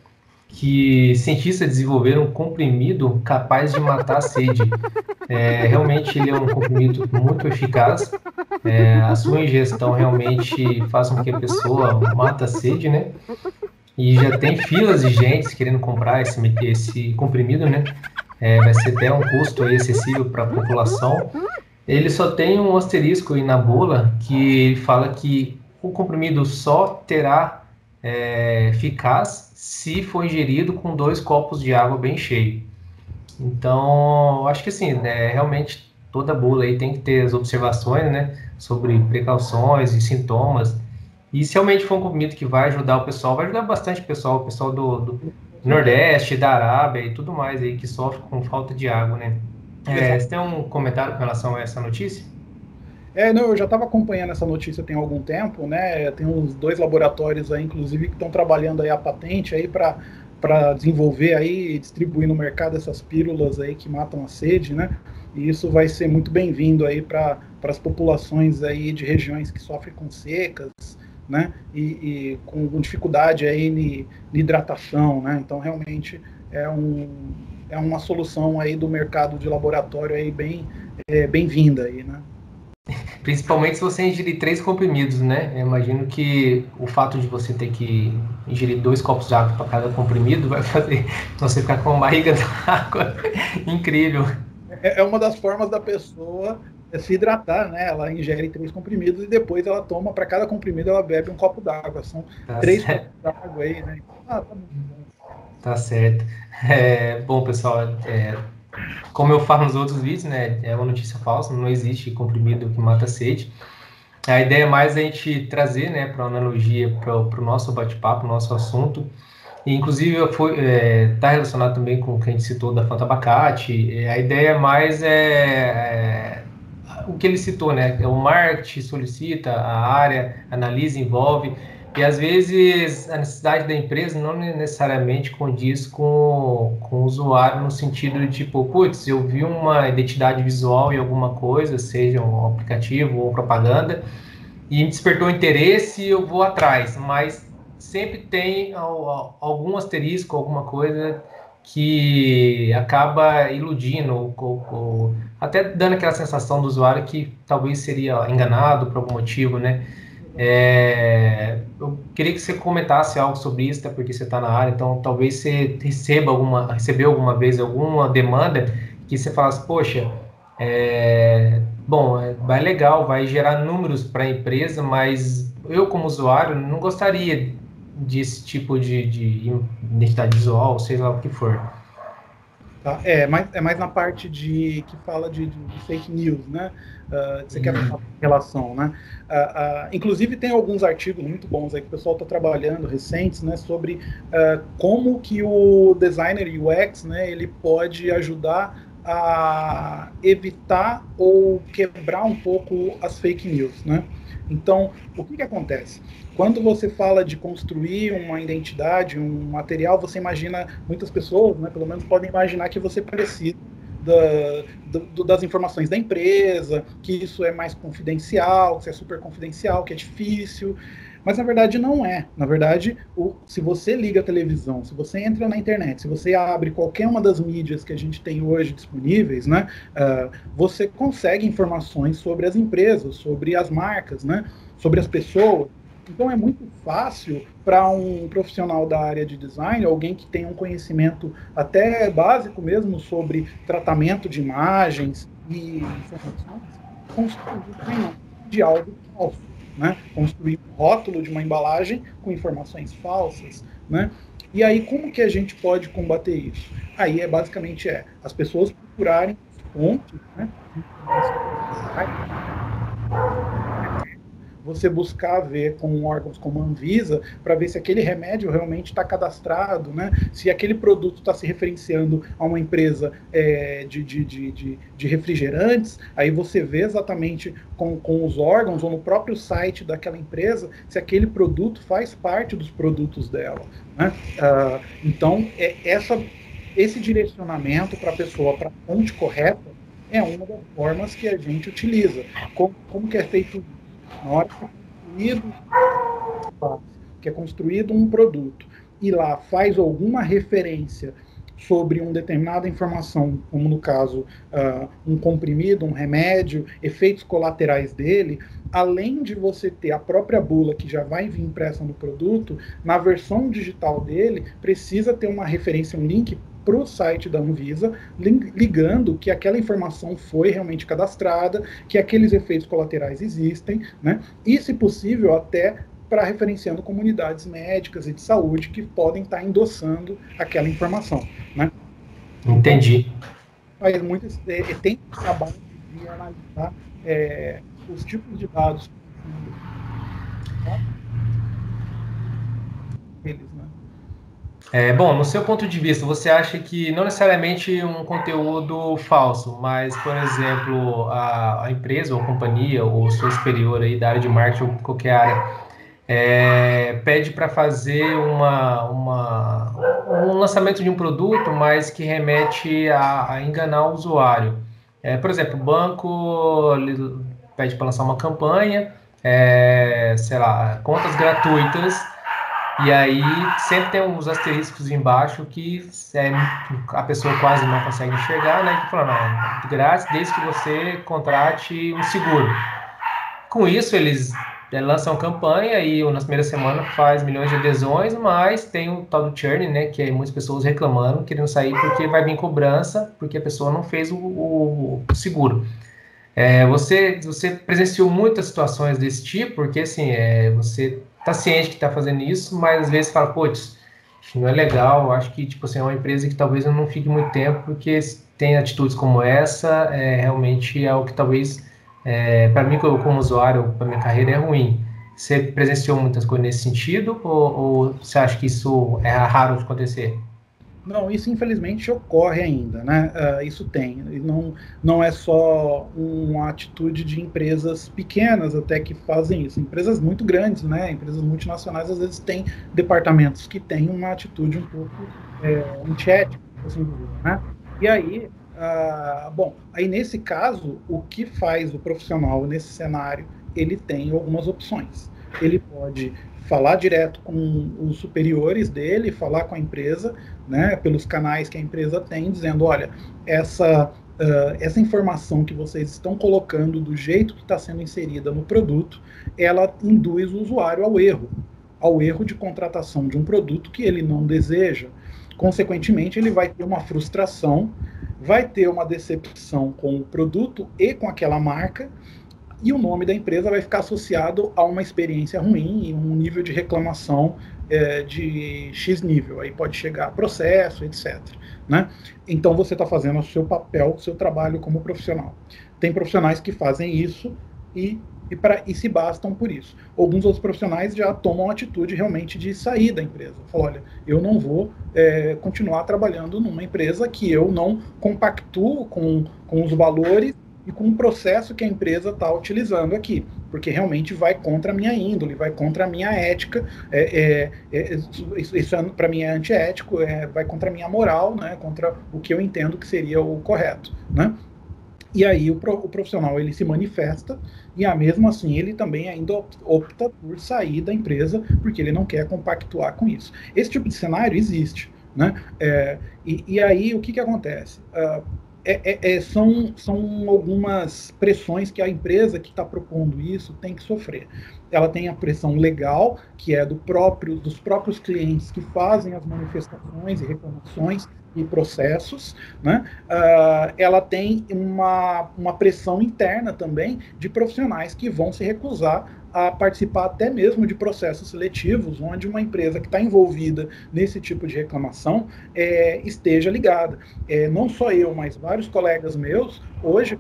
que cientistas desenvolveram um comprimido capaz de matar a sede. Realmente ele é um comprimido muito eficaz. A sua ingestão realmente faz com que a pessoa mata a sede, né? E já tem filas de gente querendo comprar esse comprimido, né? Vai ser até um custo aí acessível para a população. Ele só tem um asterisco aí na bula que fala que o comprimido só terá eficaz se for ingerido com 2 copos de água bem cheio. Então, acho que assim, realmente toda bula aí tem que ter as observações, né, sobre precauções e sintomas. E se realmente for um comprimido que vai ajudar o pessoal, vai ajudar bastante o pessoal do Nordeste, da Arábia e tudo mais aí que sofre com falta de água, né? Você tem um comentário com relação a essa notícia? Não, eu já estava acompanhando essa notícia tem algum tempo, né? Tem uns 2 laboratórios aí, inclusive, que estão trabalhando aí a patente aí para desenvolver aí e distribuir no mercado essas pílulas aí que matam a sede, né? E isso vai ser muito bem-vindo aí para as populações aí de regiões que sofrem com secas, né? E com dificuldade aí de hidratação, né? Então, realmente é uma solução aí do mercado de laboratório aí bem bem-vinda aí, né? Principalmente se você ingerir 3 comprimidos, né? Eu imagino que o fato de você ter que ingerir 2 copos de água para cada comprimido vai fazer você ficar com a barriga d'água. Incrível. É uma das formas da pessoa se hidratar, né? Ela ingere 3 comprimidos e depois ela toma, para cada comprimido, ela bebe um copo d'água. São Tá 3 certo. copos d'água aí, né? Tá muito bom. Tá certo. Bom, pessoal, como eu falo nos outros vídeos, né? É uma notícia falsa, não existe comprimido que mata a sede. A ideia é mais a gente trazer, né, para analogia para o nosso bate-papo, nosso assunto. E, inclusive, está relacionado também com o que a gente citou da Fanta Abacate. A ideia mais o que ele citou, né? O marketing solicita, a área analisa, envolve. E, às vezes, a necessidade da empresa não necessariamente condiz com o usuário, no sentido de, tipo, putz, eu vi uma identidade visual em alguma coisa, seja um aplicativo ou propaganda, e me despertou interesse, eu vou atrás, mas sempre tem algum asterisco, alguma coisa que acaba iludindo, ou até dando aquela sensação do usuário que talvez seria enganado por algum motivo, né? Eu queria que você comentasse algo sobre isso, até porque você está na área, então talvez você recebeu alguma vez alguma demanda que você falasse, poxa, bom, vai legal, vai gerar números para a empresa, mas eu, como usuário, não gostaria desse tipo de identidade visual, seja lá o que for. Tá? É mais na parte que fala de fake news, né? Que você quer falar em relação, né? Inclusive tem alguns artigos muito bons aí que o pessoal está trabalhando recentes, né? Sobre como que o designer UX, né? Ele pode ajudar a evitar ou quebrar um pouco as fake news, né? Então, o que acontece? Quando você fala de construir uma identidade, um material, você imagina, muitas pessoas, né, pelo menos podem imaginar que você precisa das informações da empresa, que isso é mais confidencial, que isso é super confidencial, que é difícil. Mas na verdade não é. Na verdade, se você liga a televisão, se você entra na internet, se você abre qualquer uma das mídias que a gente tem hoje disponíveis, né, você consegue informações sobre as empresas, sobre as marcas, né, sobre as pessoas. Então é muito fácil para um profissional da área de design, alguém que tem um conhecimento até básico mesmo sobre tratamento de imagens e informações, construir de algo falso, né? Construir um rótulo de uma embalagem com informações falsas, né? E aí como que a gente pode combater isso? Aí basicamente as pessoas procurarem fontes, né? Você buscar ver com órgãos como a Anvisa para ver se aquele remédio realmente está cadastrado, né? Se aquele produto está se referenciando a uma empresa de refrigerantes, aí você vê exatamente com os órgãos ou no próprio site daquela empresa se aquele produto faz parte dos produtos dela, né? Então, esse direcionamento para a pessoa, para a fonte correta, é uma das formas que a gente utiliza. Como que é feito isso? Na hora que é construído um produto e lá faz alguma referência sobre uma determinada informação, como no caso um comprimido, um remédio, efeitos colaterais dele, além de você ter a própria bula que já vai vir impressa no produto, na versão digital dele precisa ter uma referência, um link para o site da Anvisa, ligando que aquela informação foi realmente cadastrada, que aqueles efeitos colaterais existem, né? E, se possível, até para referenciando comunidades médicas e de saúde que podem estar endossando aquela informação, né? Entendi. Faz muito, tem trabalho de analisar os tipos de dados eles, né? Bom, no seu ponto de vista, você acha que não necessariamente um conteúdo falso, mas, por exemplo, a empresa ou a companhia ou o seu superior aí da área de marketing ou qualquer área pede para fazer um lançamento de um produto, mas que remete a enganar o usuário. Por exemplo, o banco pede para lançar uma campanha, sei lá, contas gratuitas, E aí sempre tem uns asteriscos embaixo que a pessoa quase não consegue enxergar, né? Que fala, não, grátis desde que você contrate um seguro. Com isso, eles lançam campanha e nas primeiras semanas faz milhões de adesões, mas tem o tal do churn, né? Que é muitas pessoas reclamando, querendo sair porque vai vir cobrança, porque a pessoa não fez o seguro. Você presenciou muitas situações desse tipo, porque assim, você está ciente que está fazendo isso, mas às vezes fala, putz, isso não é legal, acho que tipo assim, é uma empresa que talvez eu não fique muito tempo, porque tem atitudes como essa, realmente é algo que talvez, para mim como usuário, para minha carreira é ruim. Você presenciou muitas coisas nesse sentido, ou você acha que isso é raro de acontecer? Não, isso infelizmente ocorre ainda, né? Isso tem. Não é só uma atitude de empresas pequenas até que fazem isso. Empresas muito grandes, né? Empresas multinacionais às vezes têm departamentos que têm uma atitude um pouco antiética, assim dizer, né? E aí, bom, aí nesse caso, o que faz o profissional nesse cenário? Ele tem algumas opções. Ele pode falar direto com os superiores dele, falar com a empresa, né, pelos canais que a empresa tem, dizendo, olha, essa informação que vocês estão colocando do jeito que está sendo inserida no produto, ela induz o usuário ao erro de contratação de um produto que ele não deseja. Consequentemente, ele vai ter uma frustração, vai ter uma decepção com o produto e com aquela marca, e o nome da empresa vai ficar associado a uma experiência ruim e um nível de reclamação de X nível. Aí pode chegar a processo, etc. Né? Então você está fazendo o seu papel, o seu trabalho como profissional. Tem profissionais que fazem isso e se bastam por isso. Alguns outros profissionais já tomam a atitude realmente de sair da empresa. Falam, olha, eu não vou continuar trabalhando numa empresa que eu não compactuo com os valores e com o processo que a empresa está utilizando aqui, porque realmente vai contra a minha índole, vai contra a minha ética, isso para mim é antiético, vai contra a minha moral, né, contra o que eu entendo que seria o correto, né? E aí o profissional ele se manifesta e mesmo assim ele também ainda opta por sair da empresa porque ele não quer compactuar com isso. Esse tipo de cenário existe, né? E aí o que acontece? São algumas pressões que a empresa que está propondo isso tem que sofrer. Ela tem a pressão legal, que é dos próprios clientes que fazem as manifestações e reclamações e processos, né? Ela tem uma pressão interna também de profissionais que vão se recusar a participar até mesmo de processos seletivos, onde uma empresa que está envolvida nesse tipo de reclamação esteja ligada. Não só eu, mas vários colegas meus, hoje,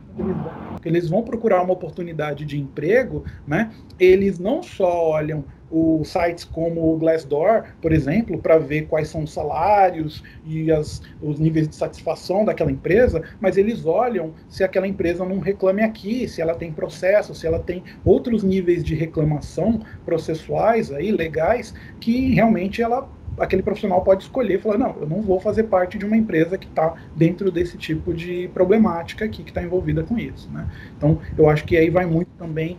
eles vão procurar uma oportunidade de emprego, né, eles não só olham os sites como o Glassdoor, por exemplo, para ver quais são os salários e os níveis de satisfação daquela empresa, mas eles olham se aquela empresa não reclame aqui, se ela tem processo, se ela tem outros níveis de reclamação processuais, aí, legais, que realmente aquele profissional pode escolher e falar, não, eu não vou fazer parte de uma empresa que está dentro desse tipo de problemática aqui, que está envolvida com isso, né? Então, eu acho que aí vai muito também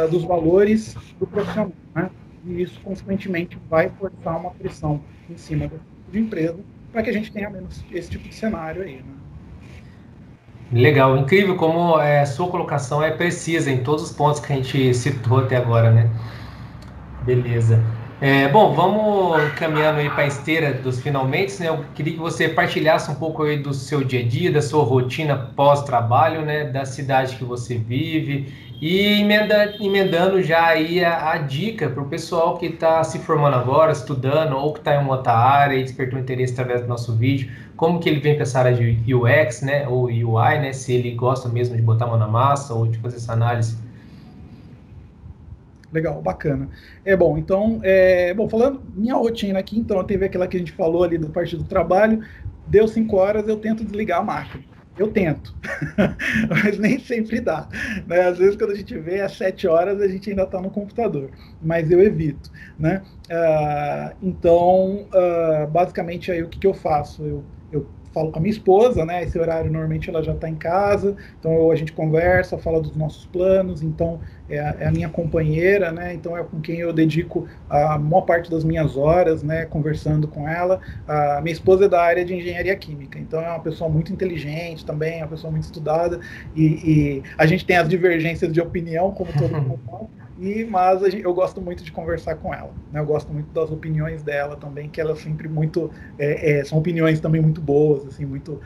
dos valores do profissional, né? E isso, consequentemente, vai forçar uma pressão em cima desse tipo de empresa para que a gente tenha menos esse tipo de cenário aí, né? Legal, incrível como a sua colocação é precisa em todos os pontos que a gente citou até agora, né? Beleza. Bom, vamos caminhando aí para a esteira dos finalmente, né? Eu queria que você partilhasse um pouco aí do seu dia a dia, da sua rotina pós-trabalho, né? Da cidade que você vive e emendando já aí a dica para o pessoal que está se formando agora, estudando ou que está em uma outra área e despertou interesse através do nosso vídeo, como que ele vem para essa área de UX, né? Ou UI, né? Se ele gosta mesmo de botar a mão na massa ou de fazer essa análise. Legal, bacana. Então, falando minha rotina aqui, então, teve aquela que a gente falou ali do parte do trabalho, deu 5 horas, eu tento desligar a máquina. Eu tento, mas nem sempre dá, né? Às vezes, quando a gente vê às 7 horas, a gente ainda está no computador, mas eu evito, né? Basicamente, aí o que eu faço? Eu falo com a minha esposa, né? Esse horário normalmente ela já está em casa, então a gente conversa, fala dos nossos planos, então é a minha companheira, né? Então é com quem eu dedico a maior parte das minhas horas, né? Conversando com ela. A minha esposa é da área de engenharia química, então é uma pessoa muito inteligente também, é uma pessoa muito estudada, e a gente tem as divergências de opinião, como todo mundo fala. Mas eu gosto muito de conversar com ela, né? Eu gosto muito das opiniões dela também, que elas sempre muito são opiniões também muito boas, assim, muito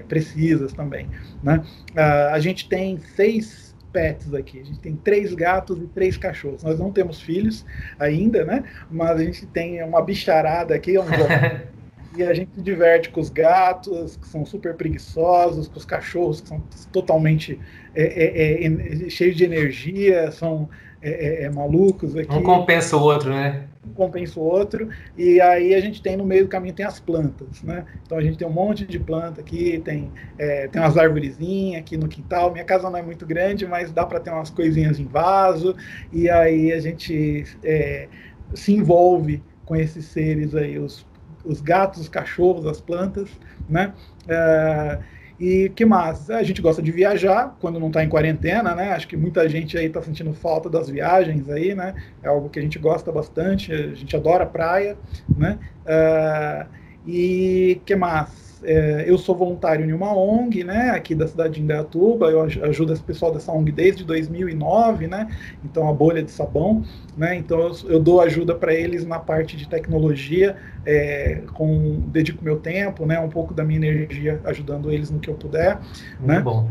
precisas também, né? A gente tem 6 pets aqui, a gente tem 3 gatos e 3 cachorros. Nós não temos filhos ainda, né? Mas a gente tem uma bicharada aqui, e a gente se diverte com os gatos, que são super preguiçosos, com os cachorros, que são totalmente cheios de energia, são malucos aqui. Um compensa o outro, né? Um compensa o outro. E aí a gente tem no meio do caminho, tem as plantas, né? Então a gente tem um monte de planta aqui, tem umas arvorezinhas aqui no quintal. Minha casa não é muito grande, mas dá para ter umas coisinhas em vaso. E aí a gente se envolve com esses seres aí, os gatos, os cachorros, as plantas, né? E que mais? A gente gosta de viajar quando não está em quarentena, né? Acho que muita gente aí está sentindo falta das viagens aí, né? É algo que a gente gosta bastante, a gente adora praia, né? E que mais? Eu sou voluntário em uma ONG, né, aqui da cidade de Indaiatuba. Eu ajudo esse pessoal dessa ONG desde 2009, né, então a bolha de sabão, né, então eu dou ajuda para eles na parte de tecnologia, dedico meu tempo, né, um pouco da minha energia ajudando eles no que eu puder. Muito né? bom.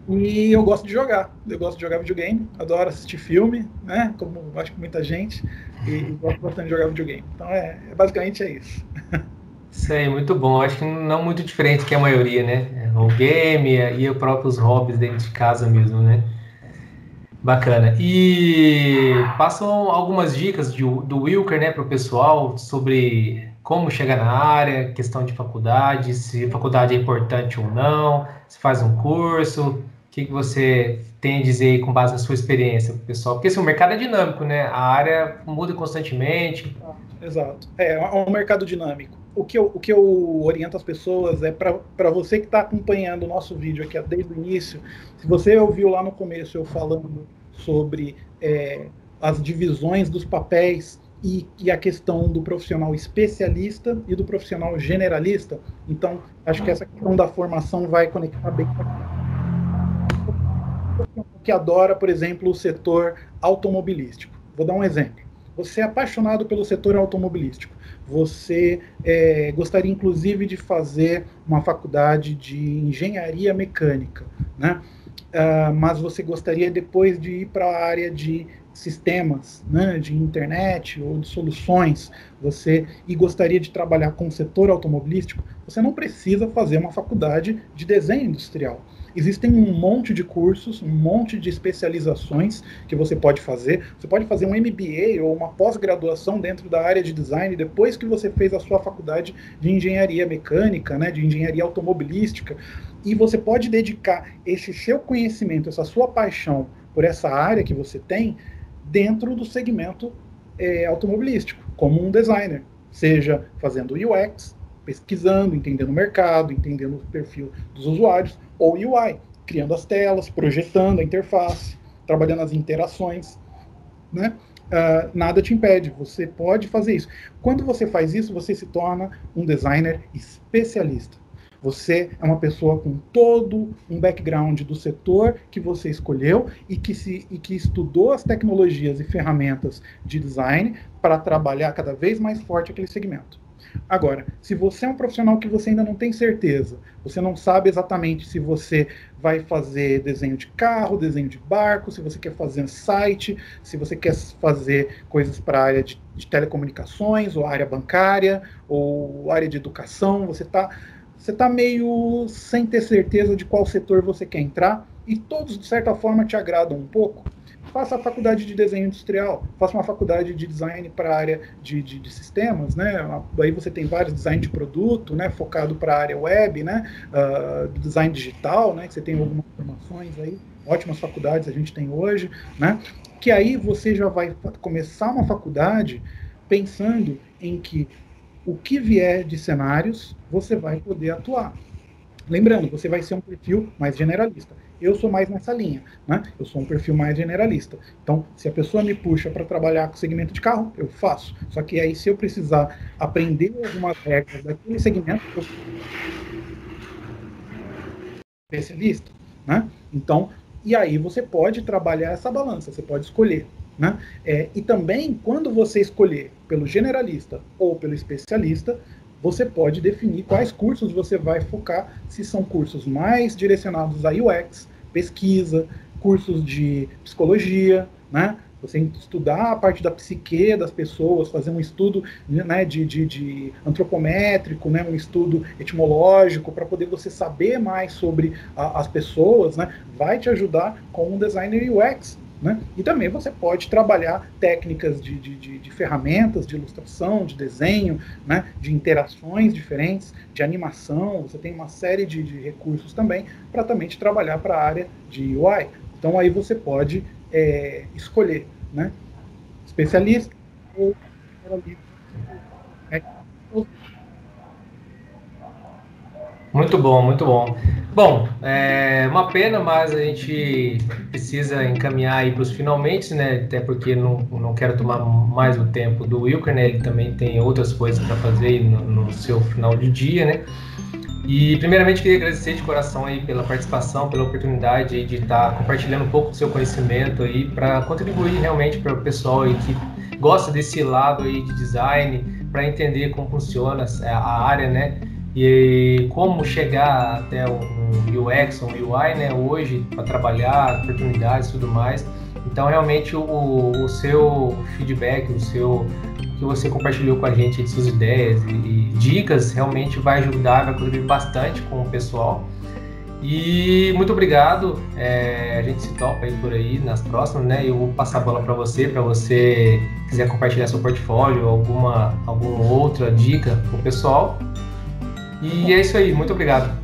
E eu gosto de jogar videogame, adoro assistir filme, né, como acho que muita gente, e gosto bastante de jogar videogame. Então basicamente é isso. Isso aí, muito bom. Acho que não muito diferente que a maioria, né? O game e os próprios hobbies dentro de casa mesmo, né? Bacana. E passam algumas dicas do Wilker, né, para o pessoal sobre como chegar na área, questão de faculdade, se faculdade é importante ou não, se faz um curso, o que você tem a dizer aí com base na sua experiência, pessoal? Porque assim, o mercado é dinâmico, né? A área muda constantemente. Exato. É um mercado dinâmico. O que eu oriento as pessoas é para você que está acompanhando o nosso vídeo aqui desde o início, se você ouviu lá no começo eu falando sobre as divisões dos papéis e a questão do profissional especialista e do profissional generalista, então acho que essa questão da formação vai conectar bem com que adora, por exemplo, o setor automobilístico. Vou dar um exemplo. Você é apaixonado pelo setor automobilístico. Você gostaria, inclusive, de fazer uma faculdade de engenharia mecânica, né? Mas você gostaria depois de ir para a área de sistemas, né, de internet ou de soluções, e gostaria de trabalhar com o setor automobilístico, você não precisa fazer uma faculdade de desenho industrial. Existem um monte de cursos, um monte de especializações que você pode fazer. Você pode fazer um MBA ou uma pós-graduação dentro da área de design depois que você fez a sua faculdade de engenharia mecânica, né, de engenharia automobilística. E você pode dedicar esse seu conhecimento, essa sua paixão por essa área que você tem dentro do segmento automobilístico, como um designer, seja fazendo UX, pesquisando, entendendo o mercado, entendendo o perfil dos usuários, ou UI, criando as telas, projetando a interface, trabalhando as interações, né? Nada te impede, você pode fazer isso. Quando você faz isso, você se torna um designer especialista. Você é uma pessoa com todo um background do setor que você escolheu e que estudou as tecnologias e ferramentas de design para trabalhar cada vez mais forte aquele segmento. Agora, se você é um profissional que você ainda não tem certeza, você não sabe exatamente se você vai fazer desenho de carro, desenho de barco, se você quer fazer site, se você quer fazer coisas para a área de telecomunicações, ou área bancária, ou área de educação, você tá meio sem ter certeza de qual setor você quer entrar, e todos, de certa forma, te agradam um pouco, faça a faculdade de desenho industrial, faça uma faculdade de design para a área de sistemas, né? Aí você tem vários design de produto, né? Focado para a área web, né? Design digital, né? Que você tem algumas formações aí, ótimas faculdades a gente tem hoje, né? Que aí você já vai começar uma faculdade pensando em que o que vier de cenários, você vai poder atuar. Lembrando, você vai ser um perfil mais generalista. Eu sou mais nessa linha, né? Eu sou um perfil mais generalista. Então, se a pessoa me puxa para trabalhar com segmento de carro, eu faço. Só que aí, se eu precisar aprender algumas regras daquele segmento, eu sou especialista, né? Então, e aí você pode trabalhar essa balança, você pode escolher, né? E também, quando você escolher pelo generalista ou pelo especialista, você pode definir quais cursos você vai focar, se são cursos mais direcionados a UX, pesquisa, cursos de psicologia, né? Você estudar a parte da psique das pessoas, fazer um estudo, né, de antropométrico, né, um estudo etimológico, para poder você saber mais sobre as pessoas, né, vai te ajudar com um designer UX. Né? E também você pode trabalhar técnicas de ferramentas de ilustração, de desenho, né? De interações diferentes, de animação. Você tem uma série de recursos também para também te trabalhar para a área de UI. Então aí você pode escolher, né? Especialista ou generalista. Muito bom, muito bom. Bom, é uma pena, mas a gente precisa encaminhar aí para os finalmente, né? Até porque não quero tomar mais o tempo do Wilker, né? Ele também tem outras coisas para fazer no seu final de dia, né? E primeiramente queria agradecer de coração aí pela participação, pela oportunidade aí de estar compartilhando um pouco do seu conhecimento aí para contribuir realmente para o pessoal aí que gosta desse lado aí de design, para entender como funciona a área, né? E como chegar até um UX, um UI, né, hoje, para trabalhar, oportunidades e tudo mais. Então, realmente, o seu feedback, que você compartilhou com a gente, de suas ideias e dicas, realmente vai ajudar, vai contribuir bastante com o pessoal. E muito obrigado, a gente se topa aí por aí nas próximas, né? Eu vou passar a bola para você quiser compartilhar seu portfólio, alguma outra dica para o pessoal. E é isso aí, muito obrigado.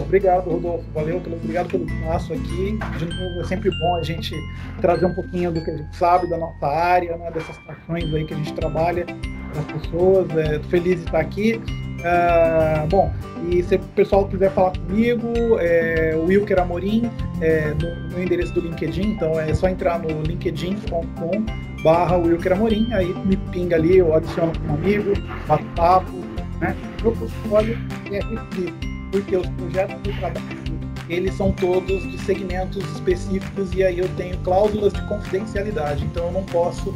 Obrigado, Rodolfo. Obrigado pelo espaço aqui. De novo, é sempre bom a gente trazer um pouquinho do que a gente sabe da nossa área, né, dessas paixões aí que a gente trabalha para as pessoas. Estou feliz de estar aqui. Bom, e se o pessoal quiser falar comigo, o Wilker Amorim, no endereço do LinkedIn, então é só entrar no linkedin.com/Wilker Amorim, aí me pinga ali, eu adiciono como amigo, bato papo. Né? Meu portfólio é restrito, porque os projetos que eu trabalho, eles são todos de segmentos específicos e aí eu tenho cláusulas de confidencialidade, então eu não posso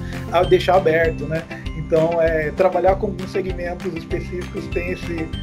deixar aberto, né? Então, trabalhar com alguns segmentos específicos tem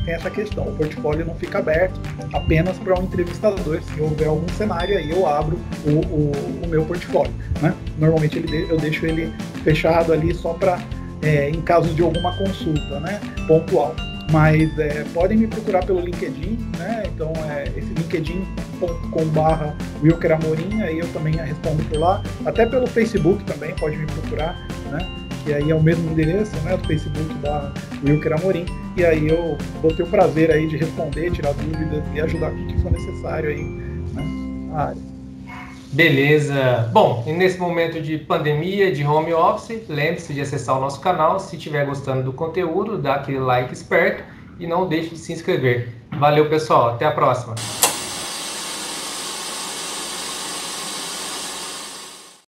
essa questão. O portfólio não fica aberto apenas para um entrevistador. Se houver algum cenário, aí eu abro o meu portfólio, né? Normalmente eu deixo ele fechado ali só para em caso de alguma consulta, né, pontual. Mas podem me procurar pelo LinkedIn, né? Então esse linkedin.com/Wilker Amorim, aí eu também respondo por lá. Até pelo Facebook também pode me procurar, né? Que aí é o mesmo endereço, né? Do Facebook da Wilker Amorim. E aí eu vou ter o prazer aí de responder, tirar dúvidas e ajudar com o que for necessário aí, né, na área. Beleza. Bom, e nesse momento de pandemia, de home office, lembre-se de acessar o nosso canal. Se estiver gostando do conteúdo, dá aquele like esperto e não deixe de se inscrever. Valeu, pessoal. Até a próxima.